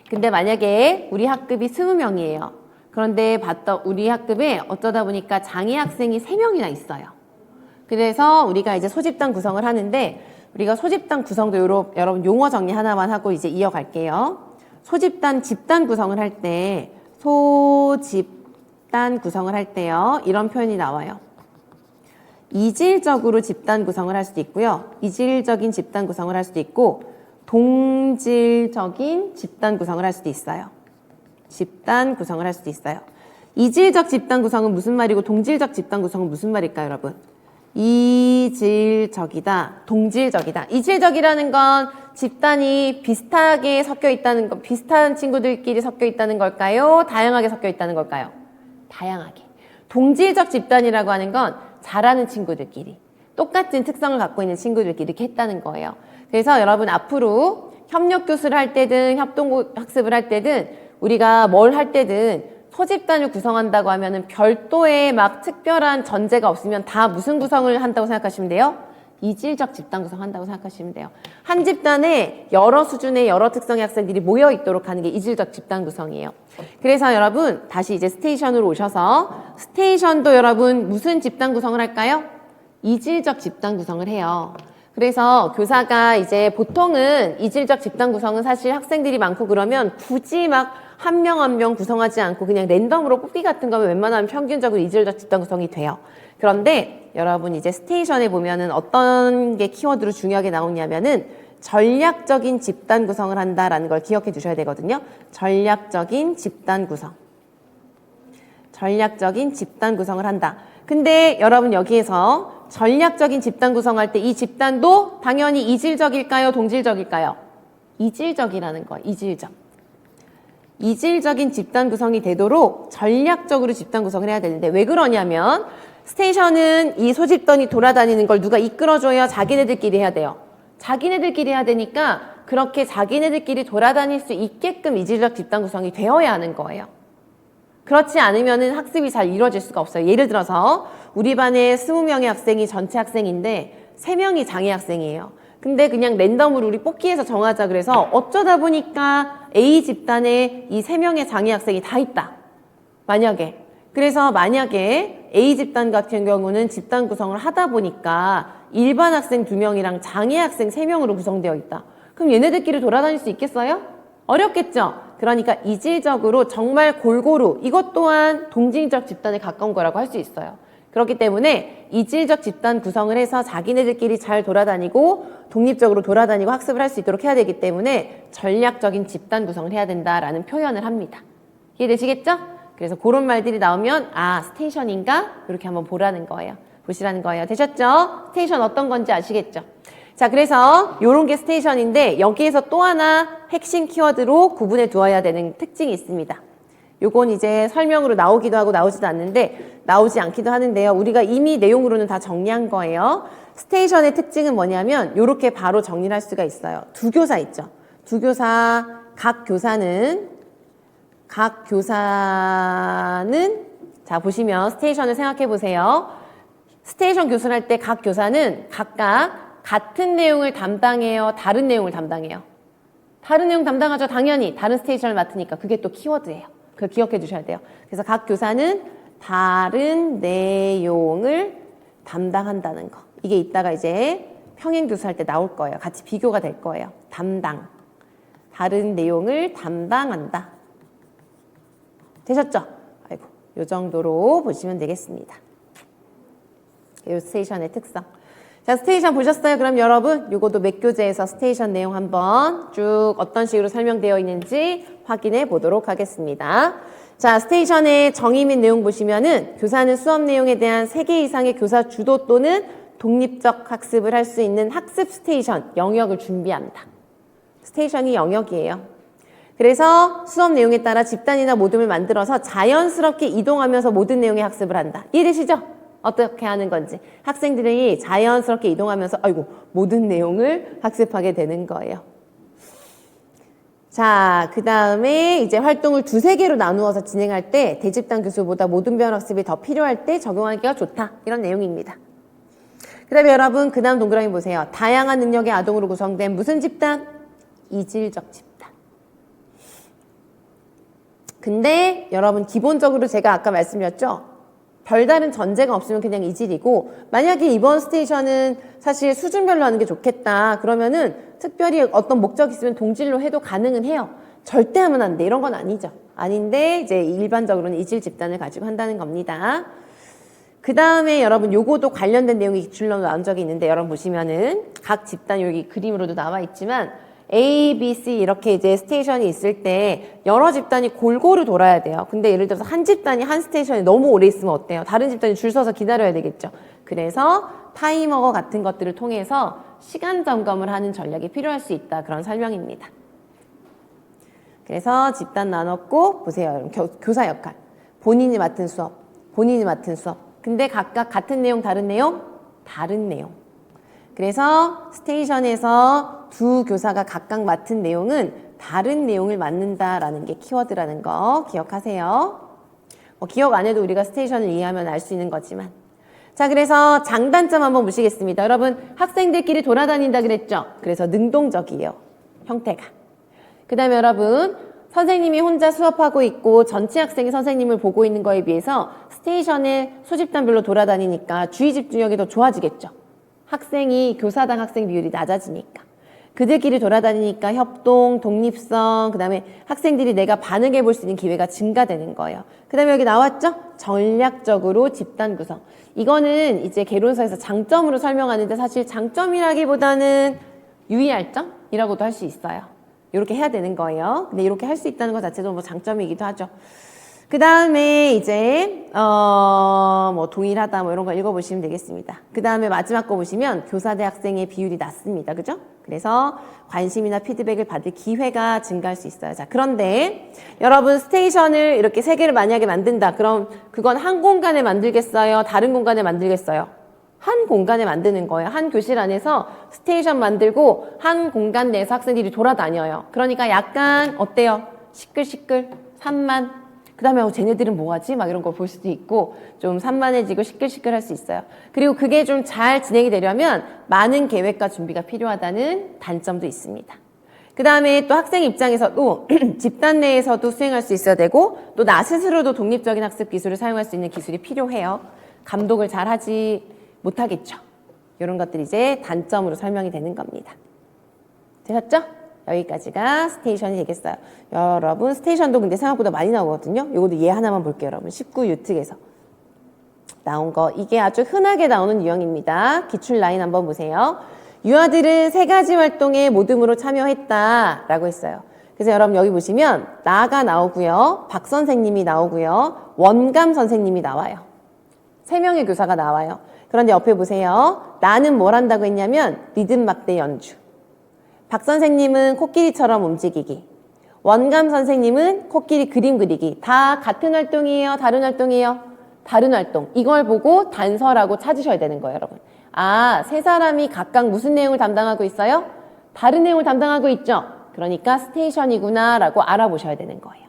근데 만약에 우리 학급이 20명이에요. 그런데 우리 학급에 어쩌다 보니까 장애 학생이 3명이나 있어요. 그래서 우리가 이제 소집단 구성을 하는데 우리가 소집단 구성도 여러분 용어 정리 하나만 하고 이제 이어갈게요. 집단 구성을 할 때 소집단 구성을 할 때요. 이런 표현이 나와요. 이질적으로 집단 구성을 할 수도 있고요. 이질적인 집단 구성을 할 수도 있고 동질적인 집단 구성을 할 수도 있어요. 집단 구성을 할 수도 있어요. 이질적 집단 구성은 무슨 말이고 동질적 집단 구성은 무슨 말일까요, 여러분? 이질적이다, 동질적이다. 이질적이라는 건 집단이 비슷하게 섞여 있다는 거, 비슷한 친구들끼리 섞여 있다는 걸까요? 다양하게 섞여 있다는 걸까요? 다양하게. 동질적 집단이라고 하는 건 잘하는 친구들끼리, 똑같은 특성을 갖고 있는 친구들끼리 이렇게 했다는 거예요. 그래서 여러분 앞으로 협력 교수를 할 때든 협동 학습을 할 때든 우리가 뭘 할 때든 소집단을 구성한다고 하면은 별도의 막 특별한 전제가 없으면 다 무슨 구성을 한다고 생각하시면 돼요? 이질적 집단 구성한다고 생각하시면 돼요. 한 집단에 여러 수준의 여러 특성의 학생들이 모여 있도록 하는 게 이질적 집단 구성이에요. 그래서 여러분 다시 이제 스테이션으로 오셔서 스테이션도 여러분 무슨 집단 구성을 할까요? 이질적 집단 구성을 해요. 그래서 교사가 이제 보통은 이질적 집단 구성은 사실 학생들이 많고 그러면 굳이 막 한 명 한 명 구성하지 않고 그냥 랜덤으로 뽑기 같은 거면 웬만하면 평균적으로 이질적 집단 구성이 돼요. 그런데 여러분 이제 스테이션에 보면은 어떤 게 키워드로 중요하게 나오냐면은 전략적인 집단 구성을 한다라는 걸 기억해 두셔야 되거든요. 전략적인 집단 구성. 전략적인 집단 구성을 한다. 근데 여러분 여기에서 전략적인 집단 구성할 때 이 집단도 당연히 이질적일까요? 동질적일까요? 이질적이라는 거야. 이질적. 이질적인 집단 구성이 되도록 전략적으로 집단 구성을 해야 되는데 왜 그러냐면 스테이션은 이 소집단이 돌아다니는 걸 누가 이끌어줘야 자기네들끼리 해야 돼요. 자기네들끼리 해야 되니까 그렇게 자기네들끼리 돌아다닐 수 있게끔 이질적 집단 구성이 되어야 하는 거예요. 그렇지 않으면은 학습이 잘 이루어질 수가 없어요. 예를 들어서 우리 반에 20명의 학생이 전체 학생인데 3명이 장애 학생이에요. 근데 그냥 랜덤으로 우리 뽑기해서 정하자 그래서 어쩌다 보니까 A 집단에 이 3명의 장애 학생이 다 있다. 그래서 만약에 A 집단 같은 경우는 집단 구성을 하다 보니까 일반 학생 2명이랑 장애 학생 3명으로 구성되어 있다. 그럼 얘네들끼리 돌아다닐 수 있겠어요? 어렵겠죠? 그러니까 이질적으로 정말 골고루 이것 또한 동질적 집단에 가까운 거라고 할 수 있어요. 그렇기 때문에 이질적 집단 구성을 해서 자기네들끼리 잘 돌아다니고 독립적으로 돌아다니고 학습을 할 수 있도록 해야 되기 때문에 전략적인 집단 구성을 해야 된다라는 표현을 합니다. 이해되시겠죠? 그래서 그런 말들이 나오면 스테이션인가? 이렇게 한번 보라는 거예요. 보시라는 거예요. 되셨죠? 스테이션 어떤 건지 아시겠죠? 자, 그래서 요런 게 스테이션인데 여기에서 또 하나 핵심 키워드로 구분해 두어야 되는 특징이 있습니다. 요건 이제 설명으로 나오기도 하고 나오지도 않는데 나오지 않기도 하는데요. 우리가 이미 내용으로는 다 정리한 거예요. 스테이션의 특징은 뭐냐면 요렇게 바로 정리를 할 수가 있어요. 두 교사 있죠. 두 교사, 각 교사는 자 보시면 스테이션을 생각해 보세요. 스테이션 교수를 할 때 각 교사는 각각 같은 내용을 담당해요? 다른 내용을 담당해요? 다른 내용 담당하죠. 당연히 다른 스테이션을 맡으니까 그게 또 키워드예요. 그걸 기억해 주셔야 돼요. 그래서 각 교사는 다른 내용을 담당한다는 거. 이게 이따가 이제 평행 교수할 때 나올 거예요. 같이 비교가 될 거예요. 담당. 다른 내용을 담당한다. 되셨죠? 아이고, 요 정도로 보시면 되겠습니다. 이 스테이션의 특성. 자, 스테이션 보셨어요? 그럼 여러분, 요것도 몇 교재에서 스테이션 내용 한번 쭉 어떤 식으로 설명되어 있는지 확인해 보도록 하겠습니다. 자, 스테이션의 정의 및 내용 보시면은 교사는 수업 내용에 대한 3개 이상의 교사 주도 또는 독립적 학습을 할 수 있는 학습 스테이션, 영역을 준비한다. 스테이션이 영역이에요. 그래서 수업 내용에 따라 집단이나 모둠을 만들어서 자연스럽게 이동하면서 모든 내용의 학습을 한다. 이해되시죠? 어떻게 하는 건지. 학생들이 자연스럽게 이동하면서 모든 내용을 학습하게 되는 거예요. 자, 그 다음에 이제 활동을 2-3개로 나누어서 진행할 때 대집단 교수보다 모든 배원 학습이 더 필요할 때 적용하기가 좋다. 이런 내용입니다. 그 다음에 여러분, 그 다음 동그라미 보세요. 다양한 능력의 아동으로 구성된 무슨 집단? 이질적 집단. 근데 여러분, 기본적으로 제가 아까 말씀드렸죠? 별다른 전제가 없으면 그냥 이질이고, 만약에 이번 스테이션은 사실 수준별로 하는 게 좋겠다 그러면은 특별히 어떤 목적이 있으면 동질로 해도 가능은 해요. 절대 하면 안 돼. 이런 건 아니죠. 아닌데 이제 일반적으로는 이질 집단을 가지고 한다는 겁니다. 그 다음에 여러분 요거도 관련된 내용이 기출로 나온 적이 있는데 여러분 보시면은 각 집단 여기 그림으로도 나와 있지만 A, B, C 이렇게 이제 스테이션이 있을 때 여러 집단이 골고루 돌아야 돼요. 근데 예를 들어서 한 집단이 한 스테이션에 너무 오래 있으면 어때요? 다른 집단이 줄 서서 기다려야 되겠죠. 그래서 타이머와 같은 것들을 통해서 시간 점검을 하는 전략이 필요할 수 있다. 그런 설명입니다. 그래서 집단 나눴고 보세요. 교사 역할. 본인이 맡은 수업. 근데 각각 같은 내용, 다른 내용? 다른 내용. 그래서 스테이션에서 두 교사가 각각 맡은 내용은 다른 내용을 맡는다라는 게 키워드라는 거 기억하세요. 기억 안 해도 우리가 스테이션을 이해하면 알 수 있는 거지만. 자, 그래서 장단점 한번 보시겠습니다. 여러분, 학생들끼리 돌아다닌다 그랬죠? 그래서 능동적이에요. 형태가. 그 다음에 여러분, 선생님이 혼자 수업하고 있고 전체 학생이 선생님을 보고 있는 거에 비해서 스테이션에 소집단별로 돌아다니니까 주의 집중력이 더 좋아지겠죠. 학생이 교사당 학생 비율이 낮아지니까. 그들끼리 돌아다니니까 협동, 독립성, 그 다음에 학생들이 내가 반응해 볼 수 있는 기회가 증가되는 거예요. 그 다음에 여기 나왔죠? 전략적으로 집단 구성. 이거는 이제 개론서에서 장점으로 설명하는데 사실 장점이라기보다는 유의할 점이라고도 할 수 있어요. 이렇게 해야 되는 거예요. 근데 이렇게 할 수 있다는 것 자체도 뭐 장점이기도 하죠. 그 다음에 이제 뭐 동일하다 뭐 이런 거 읽어보시면 되겠습니다. 그 다음에 마지막 거 보시면 교사 대 학생의 비율이 낮습니다. 그죠? 그래서 관심이나 피드백을 받을 기회가 증가할 수 있어요. 자, 그런데 여러분 스테이션을 이렇게 3개를 만약에 만든다. 그럼 그건 한 공간에 만들겠어요? 다른 공간에 만들겠어요? 한 공간에 만드는 거예요. 한 교실 안에서 스테이션 만들고 한 공간 내에서 학생들이 돌아다녀요. 그러니까 약간 어때요? 시끌시끌, 산만. 그 다음에 쟤네들은 뭐하지? 막 이런 걸 볼 수도 있고 좀 산만해지고 시끌시끌할 수 있어요. 그리고 그게 좀 잘 진행이 되려면 많은 계획과 준비가 필요하다는 단점도 있습니다. 그 다음에 또 학생 입장에서도 집단 내에서도 수행할 수 있어야 되고 또 나 스스로도 독립적인 학습 기술을 사용할 수 있는 기술이 필요해요. 감독을 잘 하지 못하겠죠. 이런 것들이 이제 단점으로 설명이 되는 겁니다. 되셨죠? 여기까지가 스테이션이 되겠어요. 여러분 스테이션도 근데 생각보다 많이 나오거든요. 이것도 얘 하나만 볼게요. 여러분 19유특에서 나온 거 이게 아주 흔하게 나오는 유형입니다. 기출 라인 한번 보세요. 유아들은 3가지 활동에 모둠으로 참여했다 라고 했어요. 그래서 여러분 여기 보시면 나가 나오고요. 박 선생님이 나오고요. 원감 선생님이 나와요. 3명의 교사가 나와요. 그런데 옆에 보세요. 나는 뭘 한다고 했냐면 리듬 막대 연주. 박 선생님은 코끼리처럼 움직이기. 원감 선생님은 코끼리 그림 그리기. 다 같은 활동이에요? 다른 활동이에요? 다른 활동. 이걸 보고 단서라고 찾으셔야 되는 거예요, 여러분. 아, 3사람이 각각 무슨 내용을 담당하고 있어요? 다른 내용을 담당하고 있죠? 그러니까 스테이션이구나 라고 알아보셔야 되는 거예요.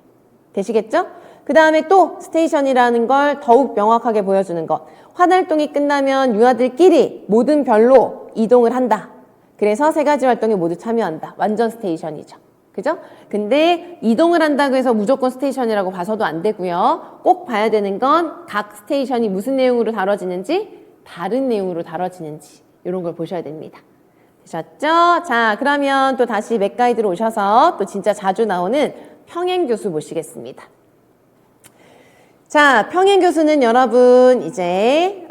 되시겠죠? 그 다음에 또 스테이션이라는 걸 더욱 명확하게 보여주는 것. 환활동이 끝나면 유아들끼리 모든 별로 이동을 한다. 그래서 3가지 활동에 모두 참여한다. 완전 스테이션이죠. 그죠? 근데 이동을 한다고 해서 무조건 스테이션이라고 봐서도 안 되고요. 꼭 봐야 되는 건 각 스테이션이 무슨 내용으로 다뤄지는지 다른 내용으로 다뤄지는지 이런 걸 보셔야 됩니다. 되셨죠? 자, 그러면 또 다시 맥가이드로 오셔서 또 진짜 자주 나오는 평행교수 모시겠습니다. 자, 평행교수는 여러분 이제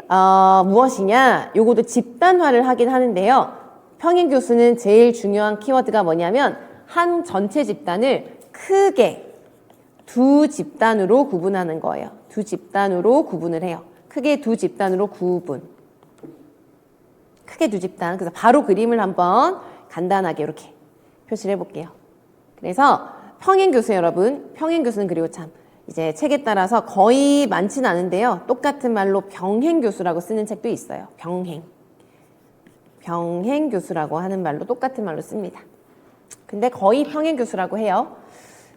무엇이냐? 요것도 집단화를 하긴 하는데요. 평행교수는 제일 중요한 키워드가 뭐냐면 한 전체 집단을 크게 2집단으로 구분하는 거예요. 2집단으로 구분을 해요. 크게 2집단으로 구분. 크게 2집단. 그래서 바로 그림을 한번 간단하게 이렇게 표시를 해볼게요. 그래서 평행교수 여러분, 평행교수는 그리고 참 이제 책에 따라서 거의 많지는 않은데요. 똑같은 말로 병행교수라고 쓰는 책도 있어요. 병행교수라고 하는 말로 똑같은 말로 씁니다. 근데 거의 평행교수라고 해요.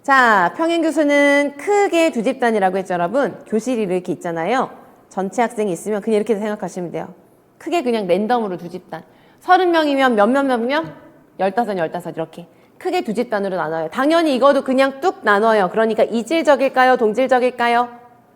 자, 평행교수는 크게 2집단이라고 했죠, 여러분. 교실이 이렇게 있잖아요. 전체 학생이 있으면 그냥 이렇게 생각하시면 돼요. 크게 그냥 랜덤으로 2집단. 30명이면 몇 명? 15 이렇게. 크게 2집단으로 나눠요. 당연히 이거도 그냥 뚝 나눠요. 그러니까 이질적일까요? 동질적일까요?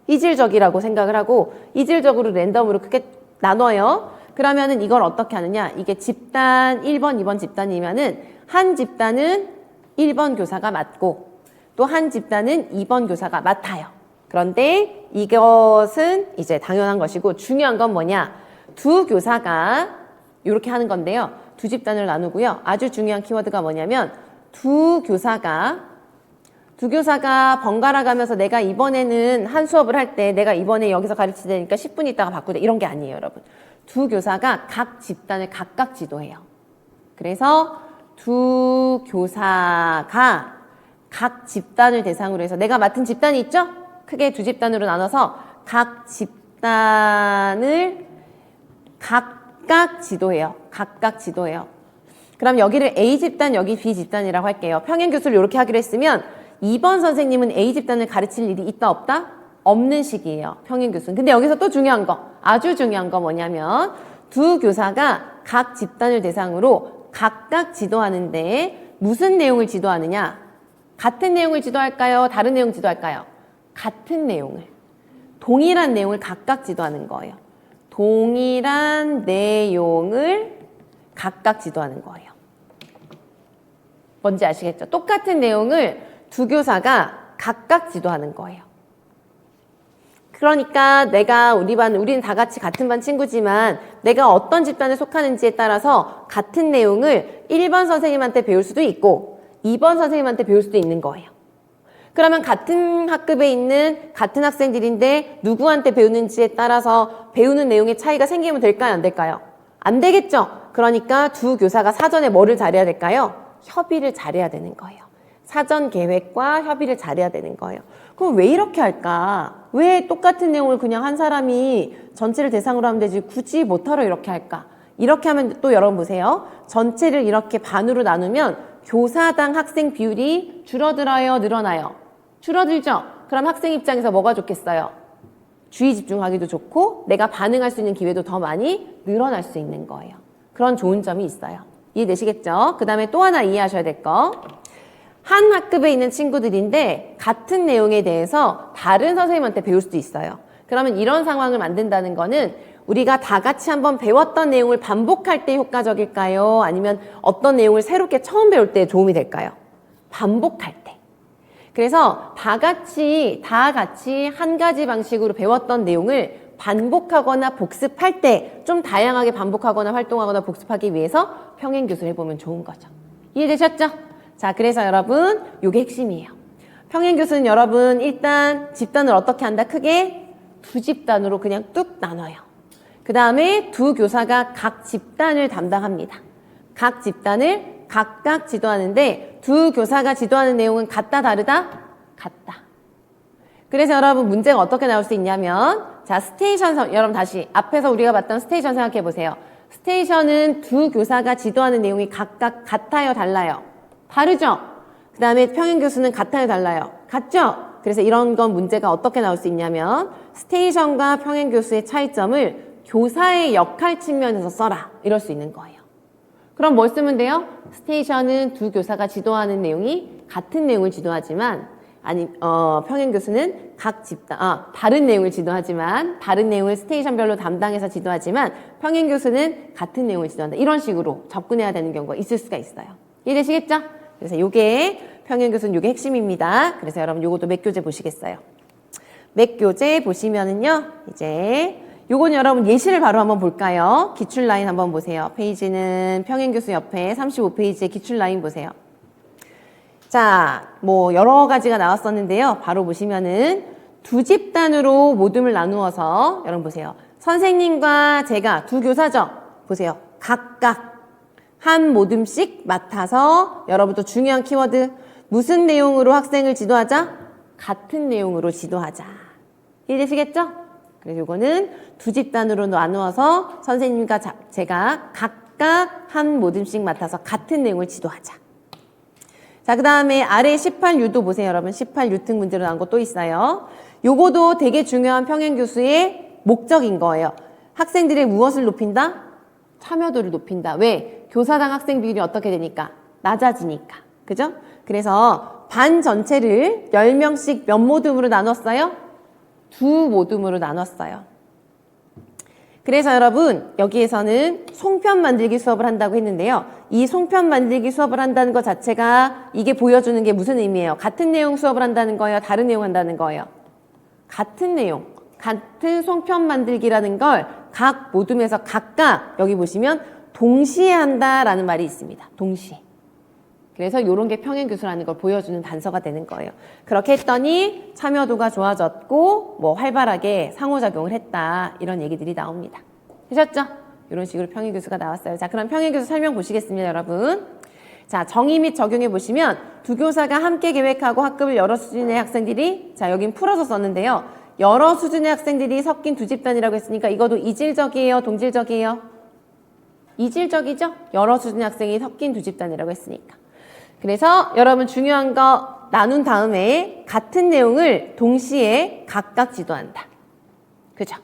이질적이라고 생각을 하고 이질적으로 랜덤으로 크게 나눠요. 그러면은 이걸 어떻게 하느냐? 이게 집단 1번, 2번 집단이면은 한 집단은 1번 교사가 맡고 또 한 집단은 2번 교사가 맡아요. 그런데 이것은 이제 당연한 것이고 중요한 건 뭐냐? 2교사가 이렇게 하는 건데요. 2집단을 나누고요. 아주 중요한 키워드가 뭐냐면 2교사가 번갈아 가면서 내가 이번에는 한 수업을 할 때 내가 이번에 여기서 가르칠 테니까 10분 있다가 바꾸자 이런 게 아니에요, 여러분. 2교사가 각 집단을 각각 지도해요. 그래서 2교사가 각 집단을 대상으로 해서 내가 맡은 집단이 있죠? 크게 2집단으로 나눠서 각 집단을 각각 지도해요. 그럼 여기를 A집단, 여기 B집단이라고 할게요. 평행교수를 이렇게 하기로 했으면 2번 선생님은 A집단을 가르칠 일이 있다 없다? 없는 식이에요. 평행교수는. 근데 여기서 또 중요한 거, 아주 중요한 거 뭐냐면 2교사가 각 집단을 대상으로 각각 지도하는데 무슨 내용을 지도하느냐? 같은 내용을 지도할까요? 다른 내용 지도할까요? 같은 내용을. 동일한 내용을 각각 지도하는 거예요. 동일한 내용을 각각 지도하는 거예요. 뭔지 아시겠죠? 똑같은 내용을 2교사가 각각 지도하는 거예요. 그러니까 내가 우리는 다 같이 같은 반 친구지만 내가 어떤 집단에 속하는지에 따라서 같은 내용을 1번 선생님한테 배울 수도 있고 2번 선생님한테 배울 수도 있는 거예요. 그러면 같은 학급에 있는 같은 학생들인데 누구한테 배우는지에 따라서 배우는 내용의 차이가 생기면 될까요? 안 될까요? 안 되겠죠? 그러니까 두 교사가 사전에 뭐를 잘해야 될까요? 협의를 잘해야 되는 거예요. 사전 계획과 협의를 잘해야 되는 거예요. 그럼 왜 이렇게 할까? 왜 똑같은 내용을 그냥 한 사람이 전체를 대상으로 하면 되지 굳이 뭐하러 이렇게 할까? 이렇게 하면 또 여러분 보세요. 전체를 이렇게 반으로 나누면 교사당 학생 비율이 줄어들어요? 늘어나요? 줄어들죠? 그럼 학생 입장에서 뭐가 좋겠어요? 주의 집중하기도 좋고 내가 반응할 수 있는 기회도 더 많이 늘어날 수 있는 거예요. 그런 좋은 점이 있어요. 이해되시겠죠? 그 다음에 또 하나 이해하셔야 될 거. 한 학급에 있는 친구들인데 같은 내용에 대해서 다른 선생님한테 배울 수도 있어요. 그러면 이런 상황을 만든다는 거는 우리가 다 같이 한번 배웠던 내용을 반복할 때 효과적일까요? 아니면 어떤 내용을 새롭게 처음 배울 때 도움이 될까요? 반복할 때. 그래서 다 같이 한 가지 방식으로 배웠던 내용을 반복하거나 복습할 때 좀 다양하게 반복하거나 활동하거나 복습하기 위해서 평행교수를 해보면 좋은 거죠. 이해되셨죠? 자, 그래서 여러분 이게 핵심이에요. 평행교수는 여러분 일단 집단을 어떻게 한다? 크게 두 집단으로 그냥 뚝 나눠요. 그 다음에 두 교사가 각 집단을 담당합니다. 각 집단을 각각 지도하는데 두 교사가 지도하는 내용은 같다 다르다? 같다. 그래서 여러분 문제가 어떻게 나올 수 있냐면 자 스테이션 여러분 다시 앞에서 우리가 봤던 스테이션 생각해 보세요. 스테이션은 두 교사가 지도하는 내용이 각각 같아요 달라요? 다르죠? 그 다음에 평행교수는 같아요 달라요? 같죠? 그래서 이런 건 문제가 어떻게 나올 수 있냐면 스테이션과 평행교수의 차이점을 교사의 역할 측면에서 써라 이럴 수 있는 거예요. 그럼 뭘 쓰면 돼요? 스테이션은 두 교사가 지도하는 내용이 같은 내용을 지도하지만 평행교수는 각 집단, 다른 내용을 지도하지만 다른 내용을 스테이션별로 담당해서 지도하지만 평행교수는 같은 내용을 지도한다. 이런 식으로 접근해야 되는 경우가 있을 수가 있어요. 이해되시겠죠? 그래서 요게 평행교수는 요게 핵심입니다. 그래서 여러분 요것도 맥 교재 보시겠어요? 맥 교재 보시면은요. 이제 요건 여러분 예시를 바로 한번 볼까요? 기출라인 한번 보세요. 페이지는 평행교수 옆에 35페이지에 기출라인 보세요. 자, 뭐 여러 가지가 나왔었는데요. 바로 보시면은 두 집단으로 모둠을 나누어서 여러분 보세요. 선생님과 제가 두 교사죠. 보세요. 각각 한 모둠씩 맡아서 여러분도 중요한 키워드 무슨 내용으로 학생을 지도하자? 같은 내용으로 지도하자. 이해되시겠죠? 그래서 이거는 두 집단으로 나누어서 선생님과 제가 각각 한 모둠씩 맡아서 같은 내용을 지도하자. 자, 그 다음에 아래 18U도 보세요, 여러분. 18U 특 문제로 나온 거 또 있어요. 요거도 되게 중요한 평행교수의 목적인 거예요. 학생들의 무엇을 높인다? 참여도를 높인다. 왜? 교사당 학생 비율이 어떻게 되니까? 낮아지니까. 그죠? 그래서 반 전체를 10명씩 몇 모둠으로 나눴어요? 두 모둠으로 나눴어요. 그래서 여러분 여기에서는 송편 만들기 수업을 한다고 했는데요. 이 송편 만들기 수업을 한다는 것 자체가 이게 보여주는 게 무슨 의미예요? 같은 내용 수업을 한다는 거예요? 다른 내용 한다는 거예요? 같은 내용, 같은 송편 만들기라는 걸 각 모둠에서 각각 여기 보시면 동시에 한다라는 말이 있습니다. 동시에. 그래서 이런 게 평행교수라는 걸 보여주는 단서가 되는 거예요. 그렇게 했더니 참여도가 좋아졌고 뭐 활발하게 상호작용을 했다. 이런 얘기들이 나옵니다. 되셨죠? 이런 식으로 평행교수가 나왔어요. 자, 그럼 평행교수 설명 보시겠습니다, 여러분. 자, 정의 및 적용해 보시면 두 교사가 함께 계획하고 학급을 여러 수준의 학생들이 자, 여긴 풀어서 썼는데요. 여러 수준의 학생들이 섞인 두 집단이라고 했으니까 이것도 이질적이에요, 동질적이에요? 이질적이죠? 여러 수준의 학생이 섞인 두 집단이라고 했으니까. 그래서 여러분 중요한 거 나눈 다음에 같은 내용을 동시에 각각 지도한다. 그죠?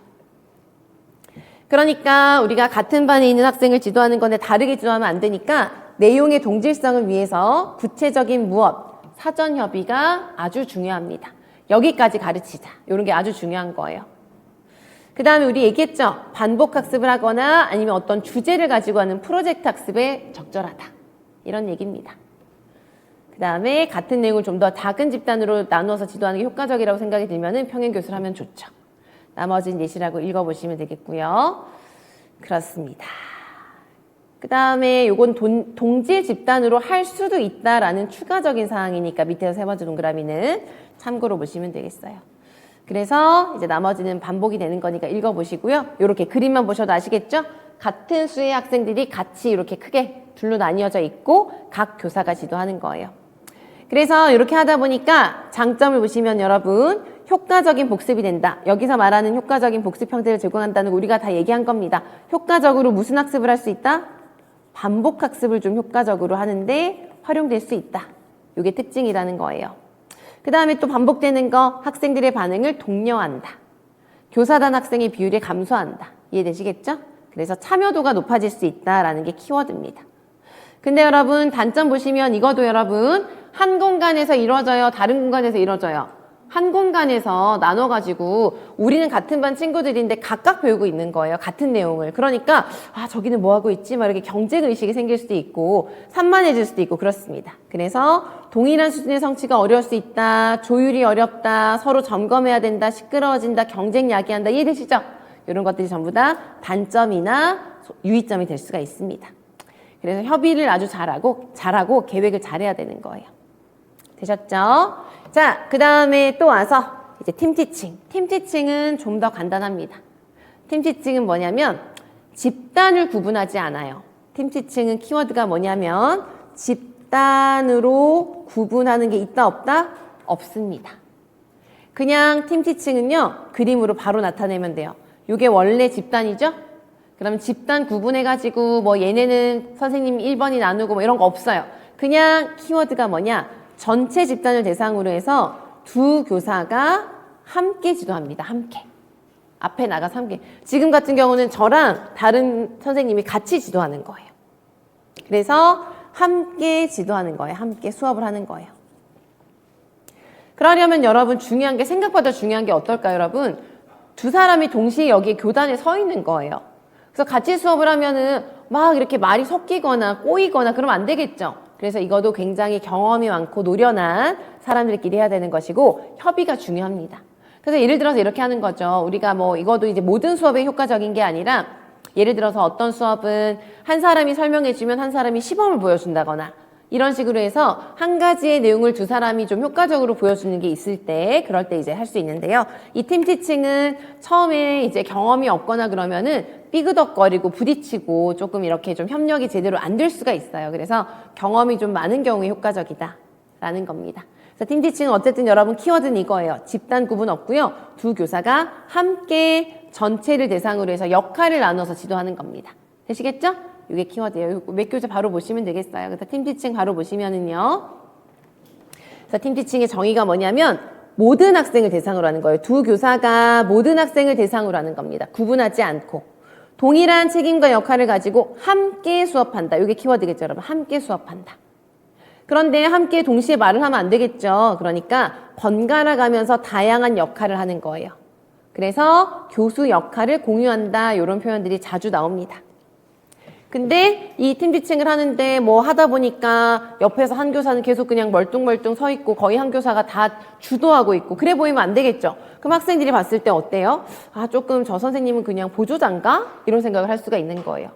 그러니까 우리가 같은 반에 있는 학생을 지도하는 건데 다르게 지도하면 안 되니까 내용의 동질성을 위해서 구체적인 무엇, 사전 협의가 아주 중요합니다. 여기까지 가르치자. 이런 게 아주 중요한 거예요. 그 다음에 우리 얘기했죠? 반복 학습을 하거나 아니면 어떤 주제를 가지고 하는 프로젝트 학습에 적절하다. 이런 얘기입니다. 그 다음에 같은 내용을 좀 더 작은 집단으로 나누어서 지도하는 게 효과적이라고 생각이 들면은 평행교수를 하면 좋죠. 나머지는 예시라고 읽어보시면 되겠고요. 그렇습니다. 그 다음에 요건 동질 집단으로 할 수도 있다라는 추가적인 사항이니까 밑에서 세 번째 동그라미는 참고로 보시면 되겠어요. 그래서 이제 나머지는 반복이 되는 거니까 읽어보시고요. 요렇게 그림만 보셔도 아시겠죠? 같은 수의 학생들이 같이 이렇게 크게 둘로 나뉘어져 있고 각 교사가 지도하는 거예요. 그래서 이렇게 하다 보니까 장점을 보시면 여러분 효과적인 복습이 된다. 여기서 말하는 효과적인 복습 형태를 제공한다는 거 우리가 다 얘기한 겁니다. 효과적으로 무슨 학습을 할 수 있다? 반복 학습을 좀 효과적으로 하는데 활용될 수 있다. 이게 특징이라는 거예요. 그 다음에 또 반복되는 거 학생들의 반응을 독려한다. 교사단 학생의 비율이 감소한다. 이해되시겠죠? 그래서 참여도가 높아질 수 있다라는 게 키워드입니다. 근데 여러분 단점 보시면 이것도 여러분 한 공간에서 이루어져요? 다른 공간에서 이루어져요? 한 공간에서 나눠가지고 우리는 같은 반 친구들인데 각각 배우고 있는 거예요. 같은 내용을. 그러니까 아 저기는 뭐하고 있지? 막 이렇게 경쟁의식이 생길 수도 있고 산만해질 수도 있고 그렇습니다. 그래서 동일한 수준의 성취가 어려울 수 있다. 조율이 어렵다. 서로 점검해야 된다. 시끄러워진다. 경쟁 야기한다. 이해되시죠? 이런 것들이 전부 다 단점이나 유의점이 될 수가 있습니다. 그래서 협의를 아주 잘하고 계획을 잘해야 되는 거예요. 되셨죠? 자, 그 다음에 또 와서 이제 팀티칭. 팀티칭은 좀 더 간단합니다. 팀티칭은 뭐냐면 집단을 구분하지 않아요. 팀티칭은 키워드가 뭐냐면 집단으로 구분하는 게 있다 없다? 없습니다. 그냥 팀티칭은요. 그림으로 바로 나타내면 돼요. 이게 원래 집단이죠? 그러면 집단 구분해가지고 뭐 얘네는 선생님 1번이 나누고 뭐 이런 거 없어요. 그냥 키워드가 뭐냐? 전체 집단을 대상으로 해서 두 교사가 함께 지도합니다. 함께. 앞에 나가서 함께. 지금 같은 경우는 저랑 다른 선생님이 같이 지도하는 거예요. 그래서 함께 지도하는 거예요. 함께 수업을 하는 거예요. 그러려면 여러분 중요한 게 생각보다 중요한 게 어떨까요, 여러분? 두 사람이 동시에 여기에 교단에 서 있는 거예요. 그래서 같이 수업을 하면은 막 이렇게 말이 섞이거나 꼬이거나 그러면 안 되겠죠. 그래서 이것도 굉장히 경험이 많고 노련한 사람들끼리 해야 되는 것이고 협의가 중요합니다. 그래서 예를 들어서 이렇게 하는 거죠. 우리가 뭐 이것도 이제 모든 수업에 효과적인 게 아니라 예를 들어서 어떤 수업은 한 사람이 설명해주면 한 사람이 시범을 보여준다거나 이런 식으로 해서 한 가지의 내용을 두 사람이 좀 효과적으로 보여주는 게 있을 때 그럴 때 이제 할 수 있는데요. 이 팀티칭은 처음에 이제 경험이 없거나 그러면은 삐그덕거리고 부딪히고 조금 이렇게 좀 협력이 제대로 안 될 수가 있어요. 그래서 경험이 좀 많은 경우에 효과적이다라는 겁니다. 그래서 팀티칭은 어쨌든 여러분 키워드는 이거예요. 집단 구분 없고요. 두 교사가 함께 전체를 대상으로 해서 역할을 나눠서 지도하는 겁니다. 되시겠죠? 이게 키워드예요. 몇 교재 바로 보시면 되겠어요. 그래서 팀티칭 바로 보시면은요. 그래서 팀티칭의 정의가 뭐냐면 모든 학생을 대상으로 하는 거예요. 두 교사가 모든 학생을 대상으로 하는 겁니다. 구분하지 않고 동일한 책임과 역할을 가지고 함께 수업한다. 이게 키워드겠죠, 여러분. 함께 수업한다. 그런데 함께 동시에 말을 하면 안 되겠죠. 그러니까 번갈아 가면서 다양한 역할을 하는 거예요. 그래서 교수 역할을 공유한다. 이런 표현들이 자주 나옵니다. 근데 이 팀티칭을 하는데 뭐 하다 보니까 옆에서 한 교사는 계속 그냥 멀뚱멀뚱 서 있고 거의 한 교사가 다 주도하고 있고 그래 보이면 안 되겠죠. 그럼 학생들이 봤을 때 어때요? 아 조금 저 선생님은 그냥 보조자인가? 이런 생각을 할 수가 있는 거예요.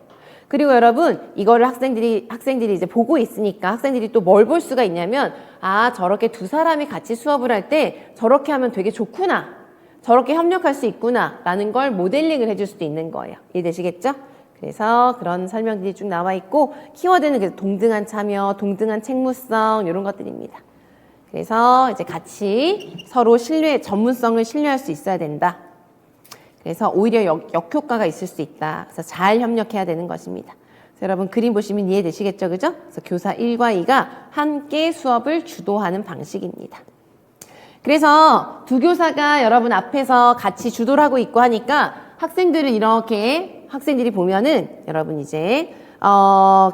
그리고 여러분 이거를 학생들이 이제 보고 있으니까 학생들이 또 뭘 볼 수가 있냐면 아 저렇게 두 사람이 같이 수업을 할 때 저렇게 하면 되게 좋구나. 저렇게 협력할 수 있구나 라는 걸 모델링을 해줄 수도 있는 거예요. 이해되시겠죠? 그래서 그런 설명들이 쭉 나와 있고 키워드는 그래서 동등한 참여, 동등한 책무성 이런 것들입니다. 그래서 이제 같이 서로 전문성을 신뢰할 수 있어야 된다. 그래서 오히려 역효과가 있을 수 있다. 그래서 잘 협력해야 되는 것입니다. 그래서 여러분 그림 보시면 이해되시겠죠, 그죠? 그래서 교사 1과 2가 함께 수업을 주도하는 방식입니다. 그래서 두 교사가 여러분 앞에서 같이 주도를 하고 있고 하니까 학생들이 보면은 여러분 이제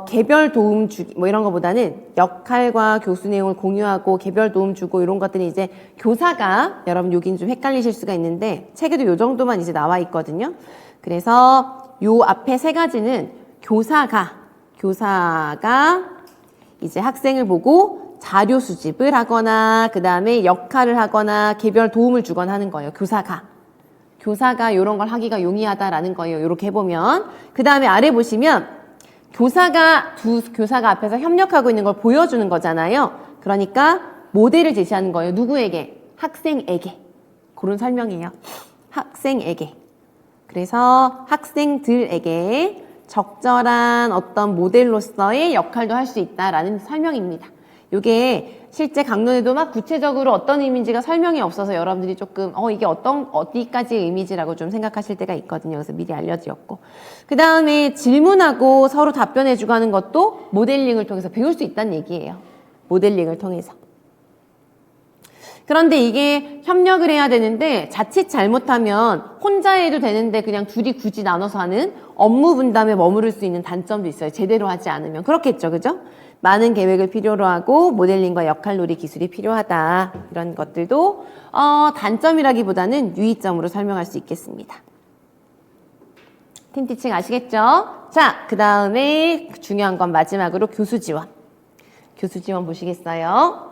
개별 도움 주기 뭐 이런 거보다는 역할과 교수 내용을 공유하고 개별 도움 주고 이런 것들이 이제 교사가 여러분 여긴 좀 헷갈리실 수가 있는데 책에도 요 정도만 이제 나와 있거든요. 그래서 요 앞에 세 가지는 교사가 이제 학생을 보고 자료 수집을 하거나 그 다음에 역할을 하거나 개별 도움을 주거나 하는 거예요. 교사가 이런 걸 하기가 용이하다라는 거예요. 이렇게 해보면. 그 다음에 아래 보시면 두 교사가 앞에서 협력하고 있는 걸 보여주는 거잖아요. 그러니까 모델을 제시하는 거예요. 누구에게? 학생에게. 그런 설명이에요. 학생에게. 그래서 학생들에게 적절한 어떤 모델로서의 역할도 할 수 있다라는 설명입니다. 이게 실제 강론에도 막 구체적으로 어떤 의미인지가 설명이 없어서 여러분들이 조금 이게 어디까지의 의미지라고 좀 생각하실 때가 있거든요. 그래서 미리 알려드렸고, 그 다음에 질문하고 서로 답변해주고 하는 것도 모델링을 통해서 배울 수 있다는 얘기예요. 모델링을 통해서. 그런데 이게 협력을 해야 되는데 자칫 잘못하면 혼자 해도 되는데 그냥 둘이 굳이 나눠서 하는 업무 분담에 머무를 수 있는 단점도 있어요. 제대로 하지 않으면. 그렇겠죠. 그죠? 많은 계획을 필요로 하고 모델링과 역할놀이 기술이 필요하다. 이런 것들도 단점이라기보다는 유의점으로 설명할 수 있겠습니다. 팀티칭 아시겠죠? 자, 그 다음에 중요한 건 마지막으로 교수 지원. 교수 지원 보시겠어요?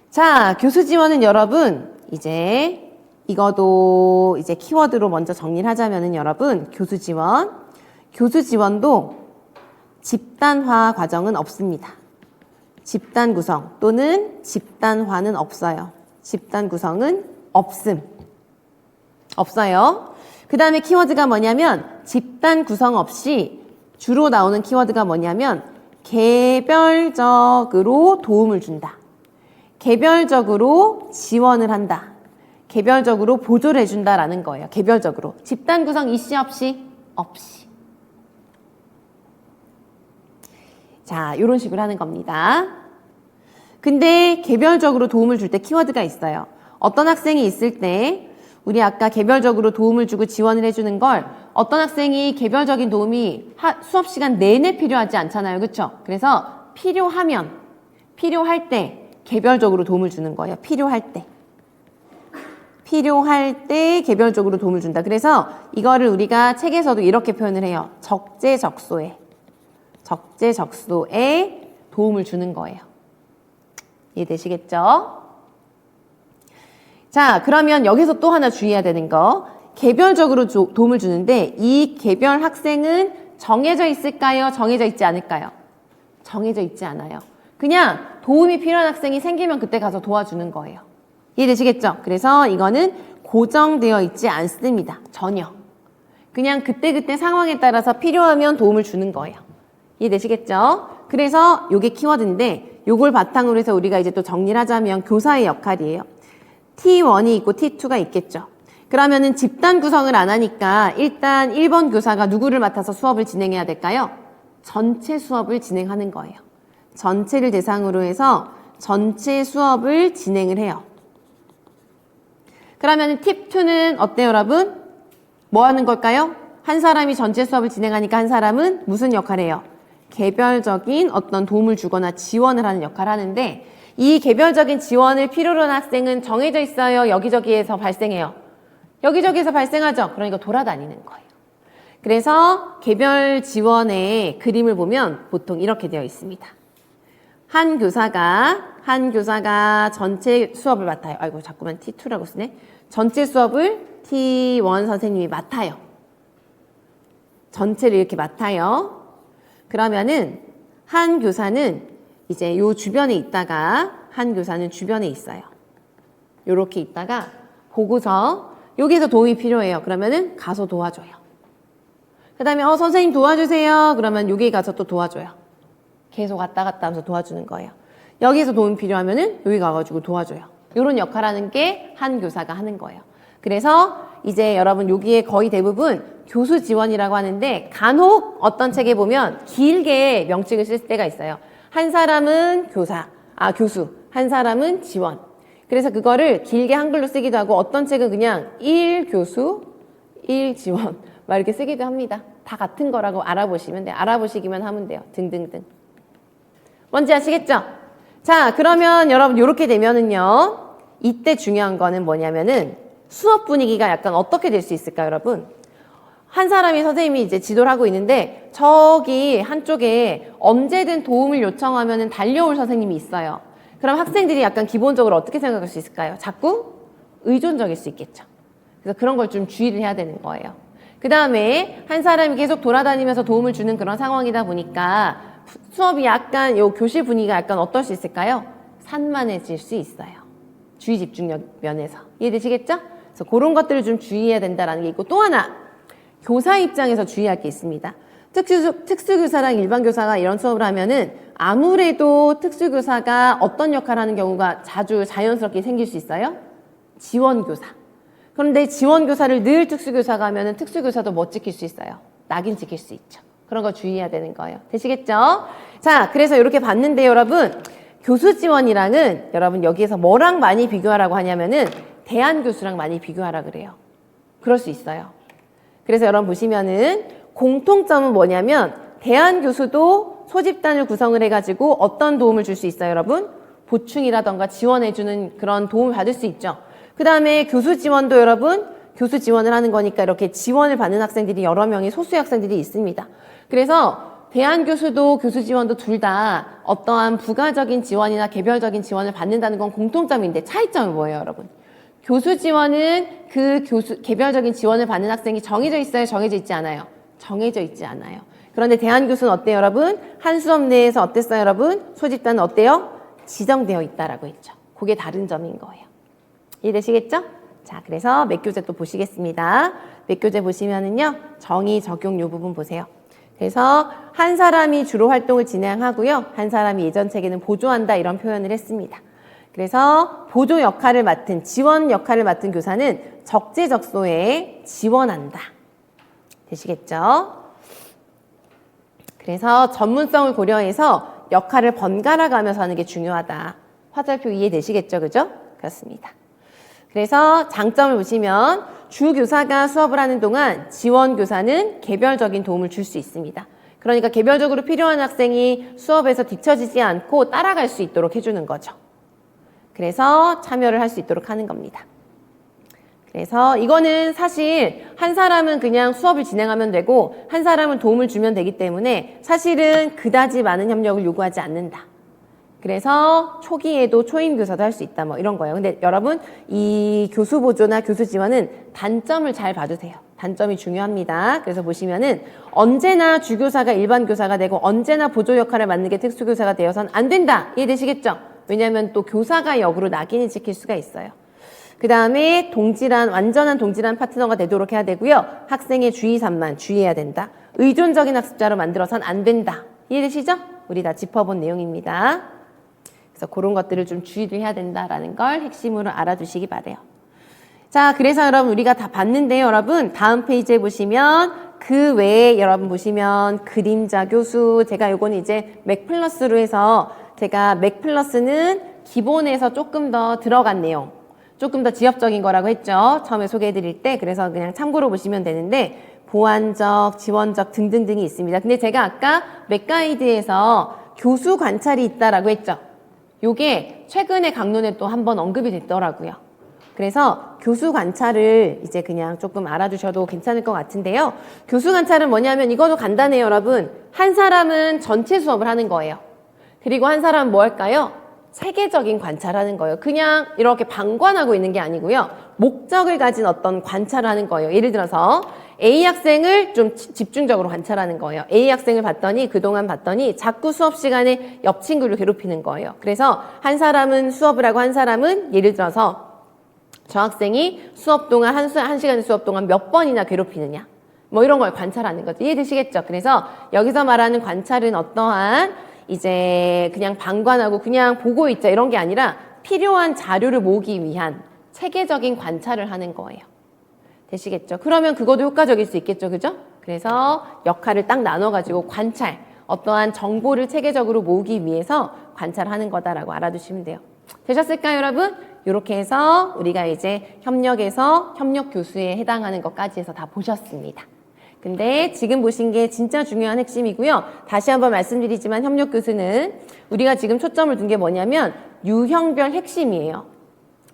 자, 교수 지원은 여러분 이제 이거도 이제 키워드로 먼저 정리를 하자면은 여러분 교수 지원도 집단화 과정은 없습니다. 집단 구성 또는 집단화는 없어요. 집단 구성은 없어요. 그 다음에 키워드가 뭐냐면 집단 구성 없이 주로 나오는 키워드가 뭐냐면 개별적으로 도움을 준다. 개별적으로 지원을 한다. 개별적으로 보조를 해준다라는 거예요. 개별적으로. 집단 구성 있이 없이? 없이. 자, 이런 식으로 하는 겁니다. 근데 개별적으로 도움을 줄 때 키워드가 있어요. 어떤 학생이 있을 때 우리 아까 개별적으로 도움을 주고 지원을 해주는 걸 어떤 학생이 개별적인 도움이 수업 시간 내내 필요하지 않잖아요. 그렇죠? 그래서 필요할 때 개별적으로 도움을 주는 거예요. 필요할 때 개별적으로 도움을 준다. 그래서 이거를 우리가 책에서도 이렇게 표현을 해요. 적재적소에 도움을 주는 거예요. 이해되시겠죠? 자, 그러면 여기서 또 하나 주의해야 되는 거. 개별적으로 도움을 주는데 이 개별 학생은 정해져 있을까요? 정해져 있지 않을까요? 정해져 있지 않아요. 그냥 도움이 필요한 학생이 생기면 그때 가서 도와주는 거예요. 이해되시겠죠? 그래서 이거는 고정되어 있지 않습니다. 전혀. 그냥 그때그때 상황에 따라서 필요하면 도움을 주는 거예요. 이해되시겠죠? 그래서 요게 키워드인데 요걸 바탕으로 해서 우리가 이제 또 정리를 하자면 교사의 역할이에요. T1이 있고 T2가 있겠죠. 그러면은 집단 구성을 안 하니까 일단 1번 교사가 누구를 맡아서 수업을 진행해야 될까요? 전체 수업을 진행하는 거예요. 전체를 대상으로 해서 전체 수업을 진행을 해요. 그러면 팁2는 어때요, 여러분? 뭐 하는 걸까요? 한 사람이 전체 수업을 진행하니까 한 사람은 무슨 역할을 해요? 개별적인 어떤 도움을 주거나 지원을 하는 역할을 하는데 이 개별적인 지원을 필요로 하는 학생은 정해져 있어요? 여기저기에서 발생해요? 여기저기에서 발생하죠? 그러니까 돌아다니는 거예요. 그래서 개별 지원의 그림을 보면 보통 이렇게 되어 있습니다. 한 교사가 전체 수업을 맡아요. 아이고, 자꾸만 T2라고 쓰네. 전체 수업을 T1 선생님이 맡아요. 전체를 이렇게 맡아요. 그러면은 한 교사는 이제 요 주변에 있다가 한 교사는 주변에 있어요. 요렇게 있다가 보고서 여기에서 도움이 필요해요. 그러면은 가서 도와줘요. 그 다음에 선생님 도와주세요. 그러면 여기 가서 또 도와줘요. 계속 왔다 갔다 하면서 도와주는 거예요. 여기서 도움이 필요하면은 여기 가가지고 도와줘요. 이런 역할 하는 게 한 교사가 하는 거예요. 그래서 이제 여러분 여기에 거의 대부분 교수 지원이라고 하는데 간혹 어떤 책에 보면 길게 명칭을 쓸 때가 있어요. 한 사람은 교수, 한 사람은 지원. 그래서 그거를 길게 한글로 쓰기도 하고 어떤 책은 그냥 1교수, 1지원 막 이렇게 쓰기도 합니다. 다 같은 거라고 알아보시면 돼요. 알아보시기만 하면 돼요. 등등등. 뭔지 아시겠죠? 자, 그러면 여러분 이렇게 되면은요. 이때 중요한 거는 뭐냐면은 수업 분위기가 약간 어떻게 될 수 있을까요, 여러분? 한 사람이 선생님이 이제 지도를 하고 있는데 저기 한쪽에 언제든 도움을 요청하면은 달려올 선생님이 있어요. 그럼 학생들이 약간 기본적으로 어떻게 생각할 수 있을까요? 자꾸 의존적일 수 있겠죠. 그래서 그런 걸 좀 주의를 해야 되는 거예요. 그 다음에 한 사람이 계속 돌아다니면서 도움을 주는 그런 상황이다 보니까 수업이 약간 요 교실 분위기가 약간 어떨 수 있을까요? 산만해질 수 있어요. 주의 집중력 면에서. 이해되시겠죠? 그래서 그런 것들을 좀 주의해야 된다는 게 있고 또 하나 교사 입장에서 주의할 게 있습니다. 특수교사랑 일반교사가 이런 수업을 하면은 아무래도 특수교사가 어떤 역할을 하는 경우가 자주 자연스럽게 생길 수 있어요? 지원교사. 그런데 지원교사를 늘 특수교사가 하면은 특수교사도 못 지킬 수 있어요. 낙인 찍힐 수 있죠. 그런 거 주의해야 되는 거예요. 되시겠죠? 자, 그래서 이렇게 봤는데 여러분, 교수 지원이랑은 여러분 여기에서 뭐랑 많이 비교하라고 하냐면은 대안교수랑 많이 비교하라 그래요. 그럴 수 있어요. 그래서 여러분 보시면은 공통점은 뭐냐면 대안교수도 소집단을 구성을 해가지고 어떤 도움을 줄 수 있어요, 여러분? 보충이라던가 지원해주는 그런 도움을 받을 수 있죠. 그 다음에 교수 지원도 여러분, 교수 지원을 하는 거니까 이렇게 지원을 받는 학생들이 여러 명의 소수의 학생들이 있습니다. 그래서 대안교수도 교수 지원도 둘 다 어떠한 부가적인 지원이나 개별적인 지원을 받는다는 건 공통점인데 차이점은 뭐예요, 여러분? 교수 지원은 그 개별적인 지원을 받는 학생이 정해져 있어요? 정해져 있지 않아요? 정해져 있지 않아요. 그런데 대안교수는 어때요, 여러분? 한 수업 내에서 어땠어요, 여러분? 소집단은 어때요? 지정되어 있다라고 했죠. 그게 다른 점인 거예요. 이해되시겠죠? 자, 그래서 몇 교재 또 보시겠습니다. 몇 교재 보시면은요, 정의, 적용 요 부분 보세요. 그래서 한 사람이 주로 활동을 진행하고요. 한 사람이 예전 책에는 보조한다 이런 표현을 했습니다. 그래서 보조 역할을 맡은, 지원 역할을 맡은 교사는 적재적소에 지원한다. 되시겠죠? 그래서 전문성을 고려해서 역할을 번갈아 가면서 하는 게 중요하다. 화살표 이해되시겠죠? 그죠? 그렇습니다. 그래서 장점을 보시면 주교사가 수업을 하는 동안 지원교사는 개별적인 도움을 줄 수 있습니다. 그러니까 개별적으로 필요한 학생이 수업에서 뒤처지지 않고 따라갈 수 있도록 해주는 거죠. 그래서 참여를 할 수 있도록 하는 겁니다. 그래서 이거는 사실 한 사람은 그냥 수업을 진행하면 되고 한 사람은 도움을 주면 되기 때문에 사실은 그다지 많은 협력을 요구하지 않는다. 그래서 초기에도 초임 교사도 할 수 있다 뭐 이런 거예요. 근데 여러분 이 교수 보조나 교수 지원은 단점을 잘 봐주세요. 단점이 중요합니다. 그래서 보시면은 언제나 주교사가 일반 교사가 되고 언제나 보조 역할을 맡는 게 특수교사가 되어서는 안 된다. 이해되시겠죠? 왜냐하면 또 교사가 역으로 낙인이 찍힐 수가 있어요. 그 다음에 완전한 동질한 파트너가 되도록 해야 되고요. 학생의 주의 산만 주의해야 된다. 의존적인 학습자로 만들어서는 안 된다. 이해되시죠? 우리 다 짚어본 내용입니다. 그래서 그런 것들을 좀 주의를 해야 된다라는 걸 핵심으로 알아두시기 바래요. 자, 그래서 여러분 우리가 다 봤는데요. 여러분 다음 페이지에 보시면 그 외에 여러분 보시면 그림자 교수, 제가 요거는 이제 맥 플러스로 해서 제가 맥 플러스는 기본에서 조금 더 들어간 내용, 조금 더 지역적인 거라고 했죠. 처음에 소개해드릴 때. 그래서 그냥 참고로 보시면 되는데 보완적, 지원적 등등등이 있습니다. 근데 제가 아까 맥가이드에서 교수 관찰이 있다라고 했죠. 요게 최근에 강론에 또 한번 언급이 됐더라고요. 그래서 교수 관찰을 이제 그냥 조금 알아두셔도 괜찮을 것 같은데요. 교수 관찰은 뭐냐면 이것도 간단해요, 여러분. 한 사람은 전체 수업을 하는 거예요. 그리고 한 사람은 뭐 할까요? 체계적인 관찰하는 거예요. 그냥 이렇게 방관하고 있는 게 아니고요. 목적을 가진 어떤 관찰을 하는 거예요. 예를 들어서 A 학생을 좀 집중적으로 관찰하는 거예요. A 학생을 그동안 봤더니 자꾸 수업 시간에 옆 친구를 괴롭히는 거예요. 그래서 한 사람은 수업을 하고 한 사람은 예를 들어서 저 학생이 수업 동안 한 시간의 수업 동안 몇 번이나 괴롭히느냐. 뭐 이런 걸 관찰하는 거죠. 이해되시겠죠? 그래서 여기서 말하는 관찰은 어떠한 이제 그냥 방관하고 그냥 보고 있자 이런 게 아니라 필요한 자료를 모으기 위한 체계적인 관찰을 하는 거예요. 되시겠죠? 그러면 그것도 효과적일 수 있겠죠, 그죠? 그래서 역할을 딱 나눠가지고 관찰, 어떠한 정보를 체계적으로 모으기 위해서 관찰하는 거다라고 알아두시면 돼요. 되셨을까요, 여러분? 이렇게 해서 우리가 이제 협력에서 협력 교수에 해당하는 것까지 해서 다 보셨습니다. 근데 지금 보신 게 진짜 중요한 핵심이고요. 다시 한번 말씀드리지만 협력 교수는 우리가 지금 초점을 둔 게 뭐냐면 유형별 핵심이에요.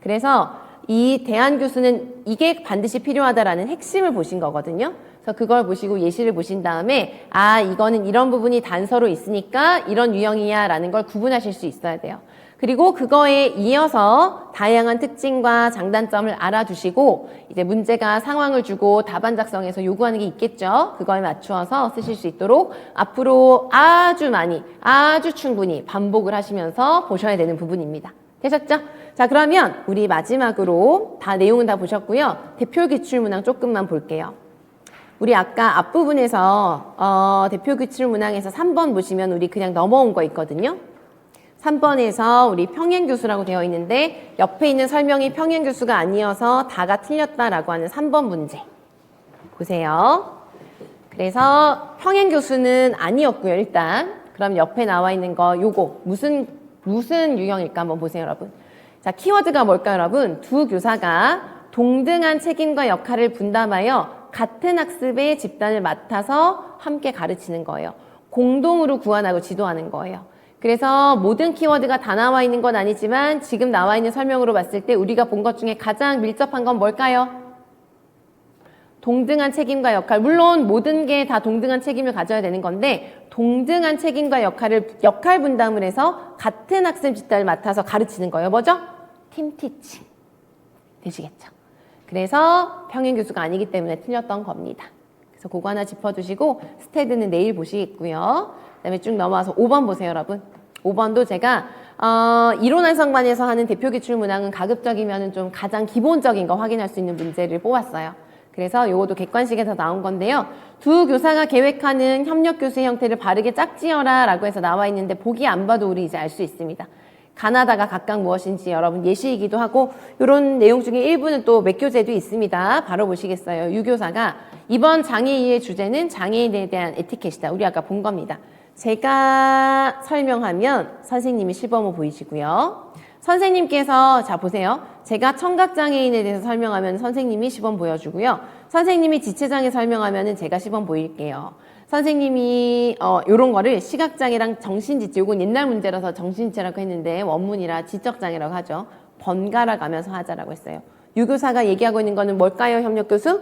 그래서 이 대안 교수는 이게 반드시 필요하다라는 핵심을 보신 거거든요. 그래서 그걸 보시고 예시를 보신 다음에 아, 이거는 이런 부분이 단서로 있으니까 이런 유형이야 라는 걸 구분하실 수 있어야 돼요. 그리고 그거에 이어서 다양한 특징과 장단점을 알아두시고 이제 문제가 상황을 주고 답안 작성에서 요구하는 게 있겠죠. 그거에 맞추어서 쓰실 수 있도록 앞으로 아주 충분히 반복을 하시면서 보셔야 되는 부분입니다. 되셨죠? 자, 그러면 우리 마지막으로 내용은 다 보셨고요. 대표 기출문항 조금만 볼게요. 우리 아까 앞부분에서 대표 기출 문항에서 3번 보시면 우리 그냥 넘어온 거 있거든요. 3번에서 우리 평행교수라고 되어 있는데 옆에 있는 설명이 평행교수가 아니어서 다가 틀렸다라고 하는 3번 문제. 보세요. 그래서 평행교수는 아니었고요, 일단. 그럼 옆에 나와 있는 거 요거 무슨 유형일까 한번 보세요, 여러분. 자, 키워드가 뭘까요, 여러분? 두 교사가 동등한 책임과 역할을 분담하여 같은 학습의 집단을 맡아서 함께 가르치는 거예요. 공동으로 구안하고 지도하는 거예요. 그래서 모든 키워드가 다 나와 있는 건 아니지만 지금 나와 있는 설명으로 봤을 때 우리가 본 것 중에 가장 밀접한 건 뭘까요? 동등한 책임과 역할. 물론 모든 게 다 동등한 책임을 가져야 되는 건데 동등한 책임과 역할 분담을 해서 같은 학습 집단을 맡아서 가르치는 거예요. 뭐죠? 팀 티칭. 되시겠죠? 그래서 평행교수가 아니기 때문에 틀렸던 겁니다. 그래서 그거 하나 짚어두시고 스테드는 내일 보시겠고요. 그다음에 쭉 넘어와서 5번 보세요, 여러분. 5번도 제가 이론 완성반에서 하는 대표 기출 문항은 가급적이면 좀 가장 기본적인 거 확인할 수 있는 문제를 뽑았어요. 그래서 요것도 객관식에서 나온 건데요. 두 교사가 계획하는 협력 교수의 형태를 바르게 짝지어라 라고 해서 나와 있는데 보기 안 봐도 우리 이제 알 수 있습니다. 가나다가 각각 무엇인지 여러분 예시이기도 하고 이런 내용 중에 일부는 또 몇 교재도 있습니다. 바로 보시겠어요. 유교사가 이번 장애인의 주제는 장애인에 대한 에티켓이다. 우리 아까 본 겁니다. 제가 설명하면 선생님이 시범을 보이시고요. 선생님께서 자 보세요. 제가 청각장애인에 대해서 설명하면 선생님이 시범 보여주고요. 선생님이 지체장애 설명하면 제가 시범 보일게요. 선생님이 요런 거를 시각장애랑 정신지체, 요건 옛날 문제라서 정신지체라고 했는데 원문이라 지적장애라고 하죠. 번갈아 가면서 하자라고 했어요. 유교사가 얘기하고 있는 거는 뭘까요, 협력교수?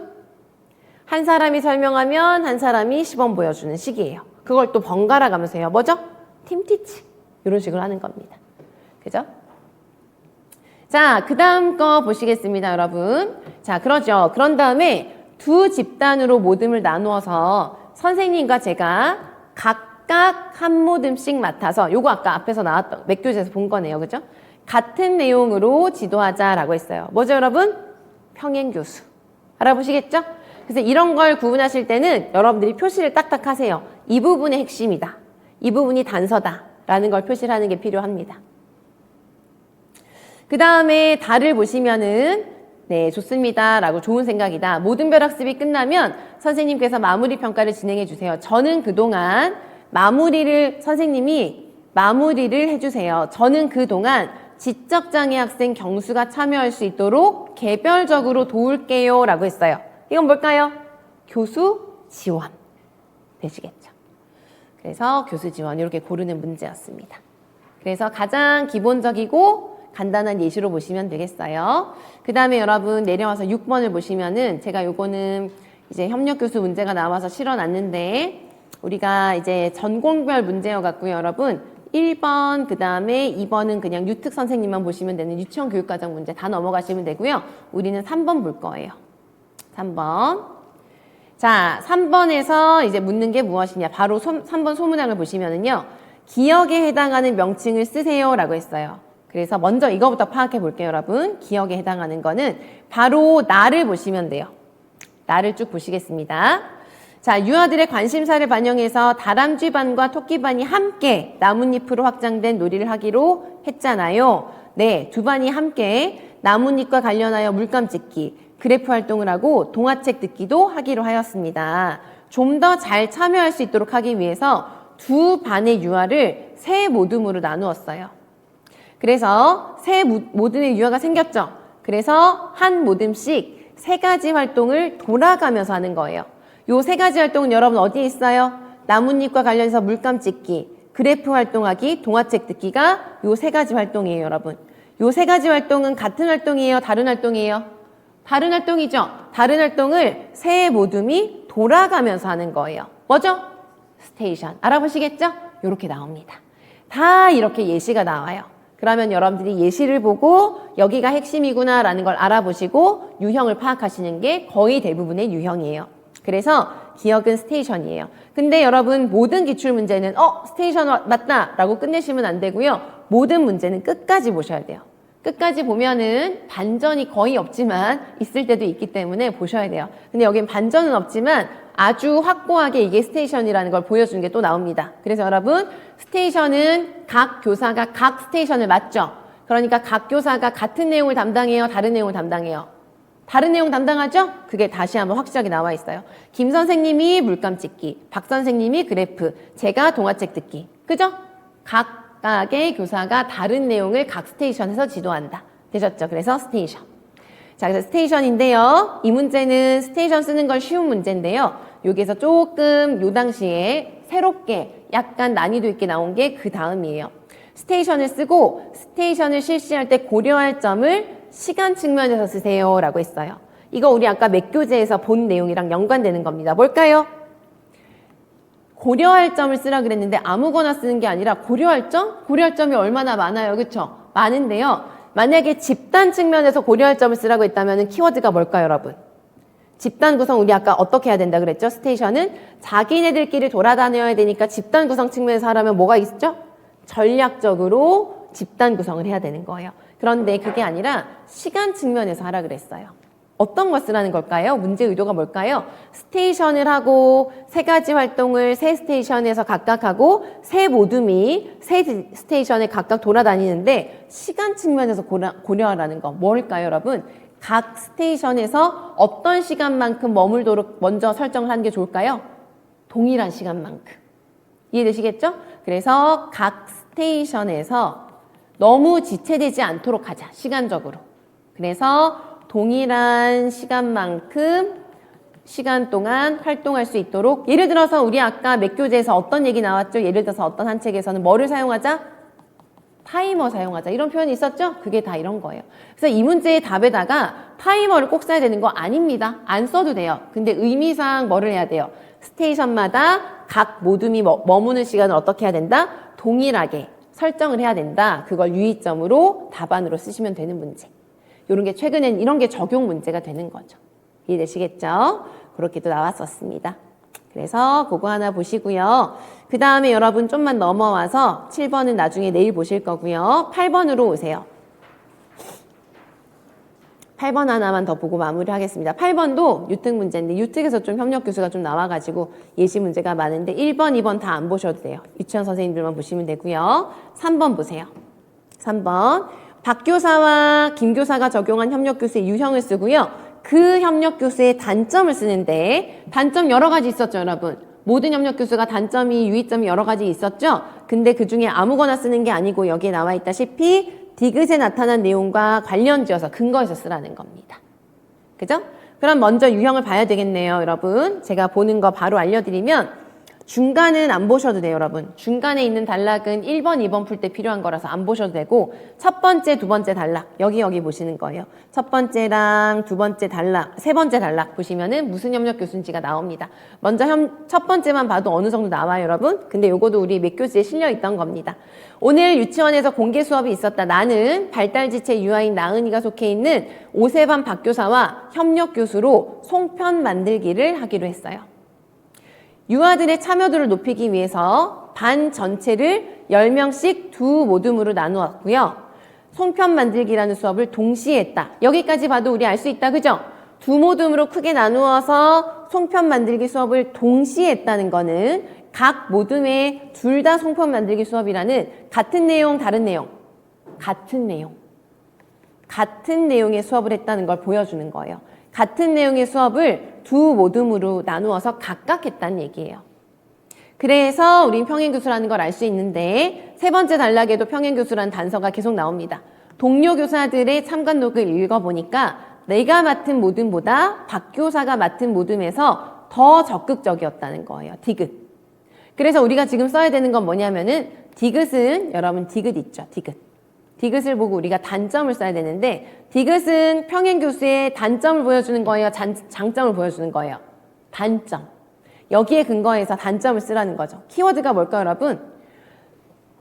한 사람이 설명하면 한 사람이 시범 보여주는 식이에요. 그걸 또 번갈아 가면서 해요. 뭐죠? 팀티치. 이런 식으로 하는 겁니다. 그죠? 자, 그 다음 거 보시겠습니다, 여러분. 자, 그러죠. 그런 다음에 두 집단으로 모듬을 나누어서 선생님과 제가 각각 한 모듬씩 맡아서 요거 아까 앞에서 나왔던 몇 교재에서 본 거네요. 그죠? 같은 내용으로 지도하자라고 했어요. 뭐죠, 여러분? 평행교수. 알아보시겠죠? 그래서 이런 걸 구분하실 때는 여러분들이 표시를 딱딱 하세요. 이 부분의 핵심이다. 이 부분이 단서다라는 걸 표시를 하는 게 필요합니다. 그 다음에 다를 보시면은 네, 좋습니다 라고 좋은 생각이다. 모든 별 학습이 끝나면 선생님께서 마무리 평가를 진행해 주세요. 저는 그동안 선생님이 마무리를 해주세요. 저는 그동안 지적장애 학생 경수가 참여할 수 있도록 개별적으로 도울게요 라고 했어요. 이건 뭘까요? 교수 지원. 되시겠죠? 그래서 교수 지원 이렇게 고르는 문제였습니다. 그래서 가장 기본적이고 간단한 예시로 보시면 되겠어요. 그 다음에 여러분 내려와서 6번을 보시면은 제가 요거는 이제 협력교수 문제가 나와서 실어놨는데 우리가 이제 전공별 문제여갖고요, 여러분 1번 그 다음에 2번은 그냥 유특 선생님만 보시면 되는 유치원 교육과정 문제 다 넘어가시면 되고요. 우리는 3번 볼 거예요. 3번. 자, 3번에서 이제 묻는 게 무엇이냐. 바로 3번 소문항을 보시면은요. 기억에 해당하는 명칭을 쓰세요 라고 했어요. 그래서 먼저 이거부터 파악해 볼게요, 여러분. 기억에 해당하는 거는 바로 나를 보시면 돼요. 나를 쭉 보시겠습니다. 자, 유아들의 관심사를 반영해서 다람쥐반과 토끼반이 함께 나뭇잎으로 확장된 놀이를 하기로 했잖아요. 네, 두 반이 함께 나뭇잎과 관련하여 물감 찍기, 그래프 활동을 하고 동화책 듣기도 하기로 하였습니다. 좀 더 잘 참여할 수 있도록 하기 위해서 두 반의 유아를 세 모듬으로 나누었어요. 그래서 세 모듬의 유아가 생겼죠. 그래서 한 모듬씩 세 가지 활동을 돌아가면서 하는 거예요. 요 세 가지 활동은 여러분 어디에 있어요? 나뭇잎과 관련해서 물감 찍기, 그래프 활동하기, 동화책 듣기가 요 세 가지 활동이에요, 여러분. 요 세 가지 활동은 같은 활동이에요? 다른 활동이에요? 다른 활동이죠. 다른 활동을 세 모듬이 돌아가면서 하는 거예요. 뭐죠? 스테이션. 알아보시겠죠? 요렇게 나옵니다. 다 이렇게 예시가 나와요. 그러면 여러분들이 예시를 보고 여기가 핵심이구나 라는 걸 알아보시고 유형을 파악하시는 게 거의 대부분의 유형이에요. 그래서 기억은 스테이션이에요. 근데 여러분 모든 기출문제는 스테이션 맞다 라고 끝내시면 안 되고요. 모든 문제는 끝까지 보셔야 돼요. 끝까지 보면은 반전이 거의 없지만 있을 때도 있기 때문에 보셔야 돼요. 근데 여긴 반전은 없지만 아주 확고하게 이게 스테이션이라는 걸 보여주는 게 또 나옵니다. 그래서 여러분 스테이션은 각 교사가 각 스테이션을 맡죠. 그러니까 각 교사가 같은 내용을 담당해요? 다른 내용을 담당해요? 다른 내용 담당하죠? 그게 다시 한번 확실하게 나와 있어요. 김 선생님이 물감 찍기, 박 선생님이 그래프, 제가 동화책 듣기. 그죠? 각각의 교사가 다른 내용을 각 스테이션에서 지도한다. 되셨죠? 그래서 스테이션. 자, 그래서 스테이션인데요. 이 문제는 스테이션 쓰는 건 쉬운 문제인데요. 여기에서 조금 요 당시에 새롭게 약간 난이도 있게 나온 게 그 다음이에요. 스테이션을 쓰고 스테이션을 실시할 때 고려할 점을 시간 측면에서 쓰세요 라고 했어요. 이거 우리 아까 몇 교재에서 본 내용이랑 연관되는 겁니다. 뭘까요? 고려할 점을 쓰라 그랬는데 아무거나 쓰는 게 아니라 고려할 점? 고려할 점이 얼마나 많아요. 그쵸? 많은데요. 만약에 집단 측면에서 고려할 점을 쓰라고 했다면 키워드가 뭘까요, 여러분? 집단 구성 우리 아까 어떻게 해야 된다 그랬죠? 스테이션은 자기네들끼리 돌아다녀야 되니까 집단 구성 측면에서 하려면 뭐가 있죠? 전략적으로 집단 구성을 해야 되는 거예요. 그런데 그게 아니라 시간 측면에서 하라 그랬어요. 어떤 걸 쓰라는 걸까요? 문제 의도가 뭘까요? 스테이션을 하고 세 가지 활동을 세 스테이션에서 각각 하고 세 모둠이 세 스테이션에 각각 돌아다니는데 시간 측면에서 고려하라는 거 뭘까요, 여러분? 각 스테이션에서 어떤 시간만큼 머물도록 먼저 설정을 하는 게 좋을까요? 동일한 시간만큼. 이해되시겠죠? 그래서 각 스테이션에서 너무 지체되지 않도록 하자, 시간적으로. 그래서 동일한 시간만큼 시간 동안 활동할 수 있도록 예를 들어서 우리 아까 몇 교재에서 어떤 얘기 나왔죠? 예를 들어서 어떤 한 책에서는 뭐를 사용하자? 타이머 사용하자. 이런 표현이 있었죠? 그게 다 이런 거예요. 그래서 이 문제의 답에다가 타이머를 꼭 써야 되는 거 아닙니다. 안 써도 돼요. 근데 의미상 뭐를 해야 돼요? 스테이션마다 각 모둠이 머무는 시간을 어떻게 해야 된다? 동일하게 설정을 해야 된다. 그걸 유의점으로 답안으로 쓰시면 되는 문제. 이런 게 최근엔 이런 게 적용 문제가 되는 거죠. 이해되시겠죠? 그렇게 또 나왔었습니다. 그래서 그거 하나 보시고요. 그 다음에 여러분 좀만 넘어와서 7번은 나중에 내일 보실 거고요. 8번으로 오세요. 8번 하나만 더 보고 마무리하겠습니다. 8번도 유특 문제인데 유특에서 좀 협력 교수가 좀 나와가지고 예시 문제가 많은데 1번, 2번 다 안 보셔도 돼요. 유치원 선생님들만 보시면 되고요. 3번 보세요. 3번 박 교사와 김 교사가 적용한 협력 교수의 유형을 쓰고요. 그 협력 교수의 단점을 쓰는데 단점 여러 가지 있었죠, 여러분. 모든 협력 교수가 단점이 유의점이 여러 가지 있었죠. 근데 그 중에 아무거나 쓰는 게 아니고 여기에 나와 있다시피 디귿에 나타난 내용과 관련지어서 근거해서 쓰라는 겁니다. 그죠? 그럼 먼저 유형을 봐야 되겠네요, 여러분. 제가 보는 거 바로 알려드리면 중간은 안 보셔도 돼요, 여러분. 중간에 있는 단락은 1번, 2번 풀 때 필요한 거라서 안 보셔도 되고 첫 번째, 두 번째 단락 여기 보시는 거예요. 첫 번째랑 두 번째 단락, 세 번째 단락 보시면은 무슨 협력 교수인지가 나옵니다. 먼저 첫 번째만 봐도 어느 정도 나와요, 여러분. 근데 요거도 우리 몇 교수에 실려 있던 겁니다. 오늘 유치원에서 공개 수업이 있었다. 나는 발달지체 유아인 나은이가 속해 있는 오세반 박교사와 협력 교수로 송편 만들기를 하기로 했어요. 유아들의 참여도를 높이기 위해서 반 전체를 10명씩 두 모둠으로 나누었고요. 송편 만들기라는 수업을 동시에 했다. 여기까지 봐도 우리 알 수 있다. 그죠? 두 모둠으로 크게 나누어서 송편 만들기 수업을 동시에 했다는 거는 각 모둠에 둘 다 송편 만들기 수업이라는 같은 내용, 다른 내용. 같은 내용. 같은 내용의 수업을 했다는 걸 보여주는 거예요. 같은 내용의 수업을 두 모둠으로 나누어서 각각 했다는 얘기예요. 그래서 우린 평행교수라는 걸 알 수 있는데 세 번째 단락에도 평행교수라는 단서가 계속 나옵니다. 동료 교사들의 참관록을 읽어보니까 내가 맡은 모둠보다 박 교사가 맡은 모둠에서 더 적극적이었다는 거예요. 디귿. 그래서 우리가 지금 써야 되는 건 뭐냐면은 디귿은 여러분 디귿 있죠. 디귿. 디귿을 보고 우리가 단점을 써야 되는데 디귿은 평행교수의 단점을 보여주는 거예요? 장점을 보여주는 거예요? 단점. 여기에 근거해서 단점을 쓰라는 거죠. 키워드가 뭘까요, 여러분?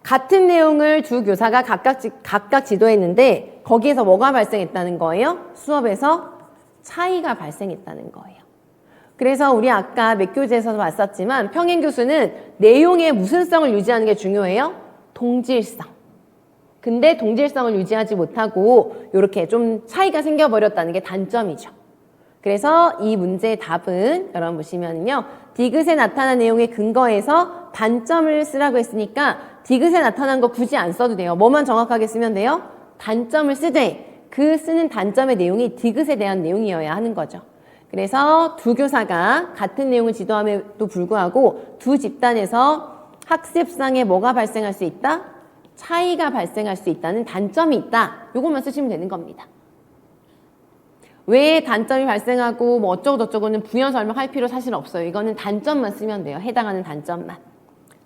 같은 내용을 두 교사가 각각 지도했는데 거기에서 뭐가 발생했다는 거예요? 수업에서 차이가 발생했다는 거예요. 그래서 우리 아까 몇 교재에서도 봤었지만 평행교수는 내용의 무슨성을 유지하는 게 중요해요? 동질성. 근데 동질성을 유지하지 못하고 이렇게 좀 차이가 생겨버렸다는 게 단점이죠. 그래서 이 문제의 답은 여러분 보시면요. 디귿에 나타난 내용에 근거해서 단점을 쓰라고 했으니까 디귿에 나타난 거 굳이 안 써도 돼요. 뭐만 정확하게 쓰면 돼요? 단점을 쓰되 그 쓰는 단점의 내용이 디귿에 대한 내용이어야 하는 거죠. 그래서 두 교사가 같은 내용을 지도함에도 불구하고 두 집단에서 학습상에 뭐가 발생할 수 있다? 차이가 발생할 수 있다는 단점이 있다. 요것만 쓰시면 되는 겁니다. 왜 단점이 발생하고 뭐 어쩌고저쩌고는 부연 설명할 필요 사실 없어요. 이거는 단점만 쓰면 돼요. 해당하는 단점만.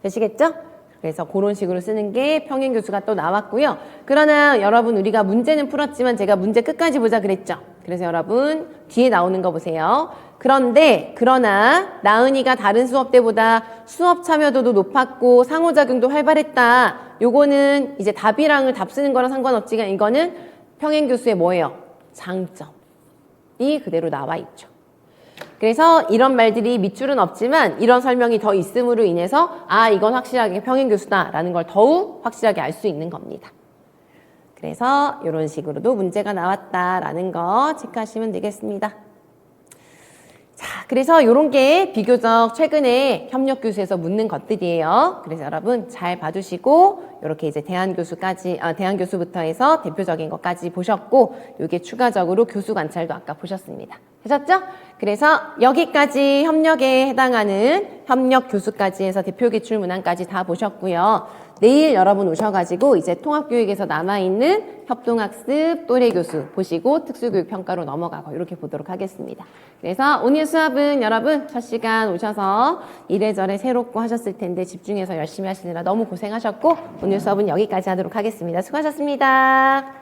되시겠죠? 그래서 그런 식으로 쓰는 게 평행교수가 또 나왔고요. 그러나 여러분 우리가 문제는 풀었지만 제가 문제 끝까지 보자 그랬죠. 그래서 여러분 뒤에 나오는 거 보세요. 그러나 나은이가 다른 수업 때보다 수업 참여도도 높았고 상호작용도 활발했다. 요거는 이제 답이랑 답 쓰는 거랑 상관없지만 이거는 평행교수의 뭐예요? 장점이 그대로 나와 있죠. 그래서 이런 말들이 밑줄은 없지만 이런 설명이 더 있음으로 인해서 이건 확실하게 평행교수다라는 걸 더욱 확실하게 알 수 있는 겁니다. 그래서 이런 식으로도 문제가 나왔다라는 거 체크하시면 되겠습니다. 자, 그래서 이런 게 비교적 최근에 협력교수에서 묻는 것들이에요. 그래서 여러분 잘 봐주시고 이렇게 이제 대한교수부터 해서 대표적인 것까지 보셨고 이게 추가적으로 교수 관찰도 아까 보셨습니다. 되셨죠? 그래서 여기까지 협력에 해당하는 협력 교수까지 해서 대표 기출 문항까지 다 보셨고요. 내일 여러분 오셔가지고 이제 통합교육에서 남아있는 협동학습 또래교수 보시고 특수교육 평가로 넘어가고 이렇게 보도록 하겠습니다. 그래서 오늘 수업은 여러분 첫 시간 오셔서 이래저래 새롭고 하셨을 텐데 집중해서 열심히 하시느라 너무 고생하셨고 오늘 수업은 여기까지 하도록 하겠습니다. 수고하셨습니다.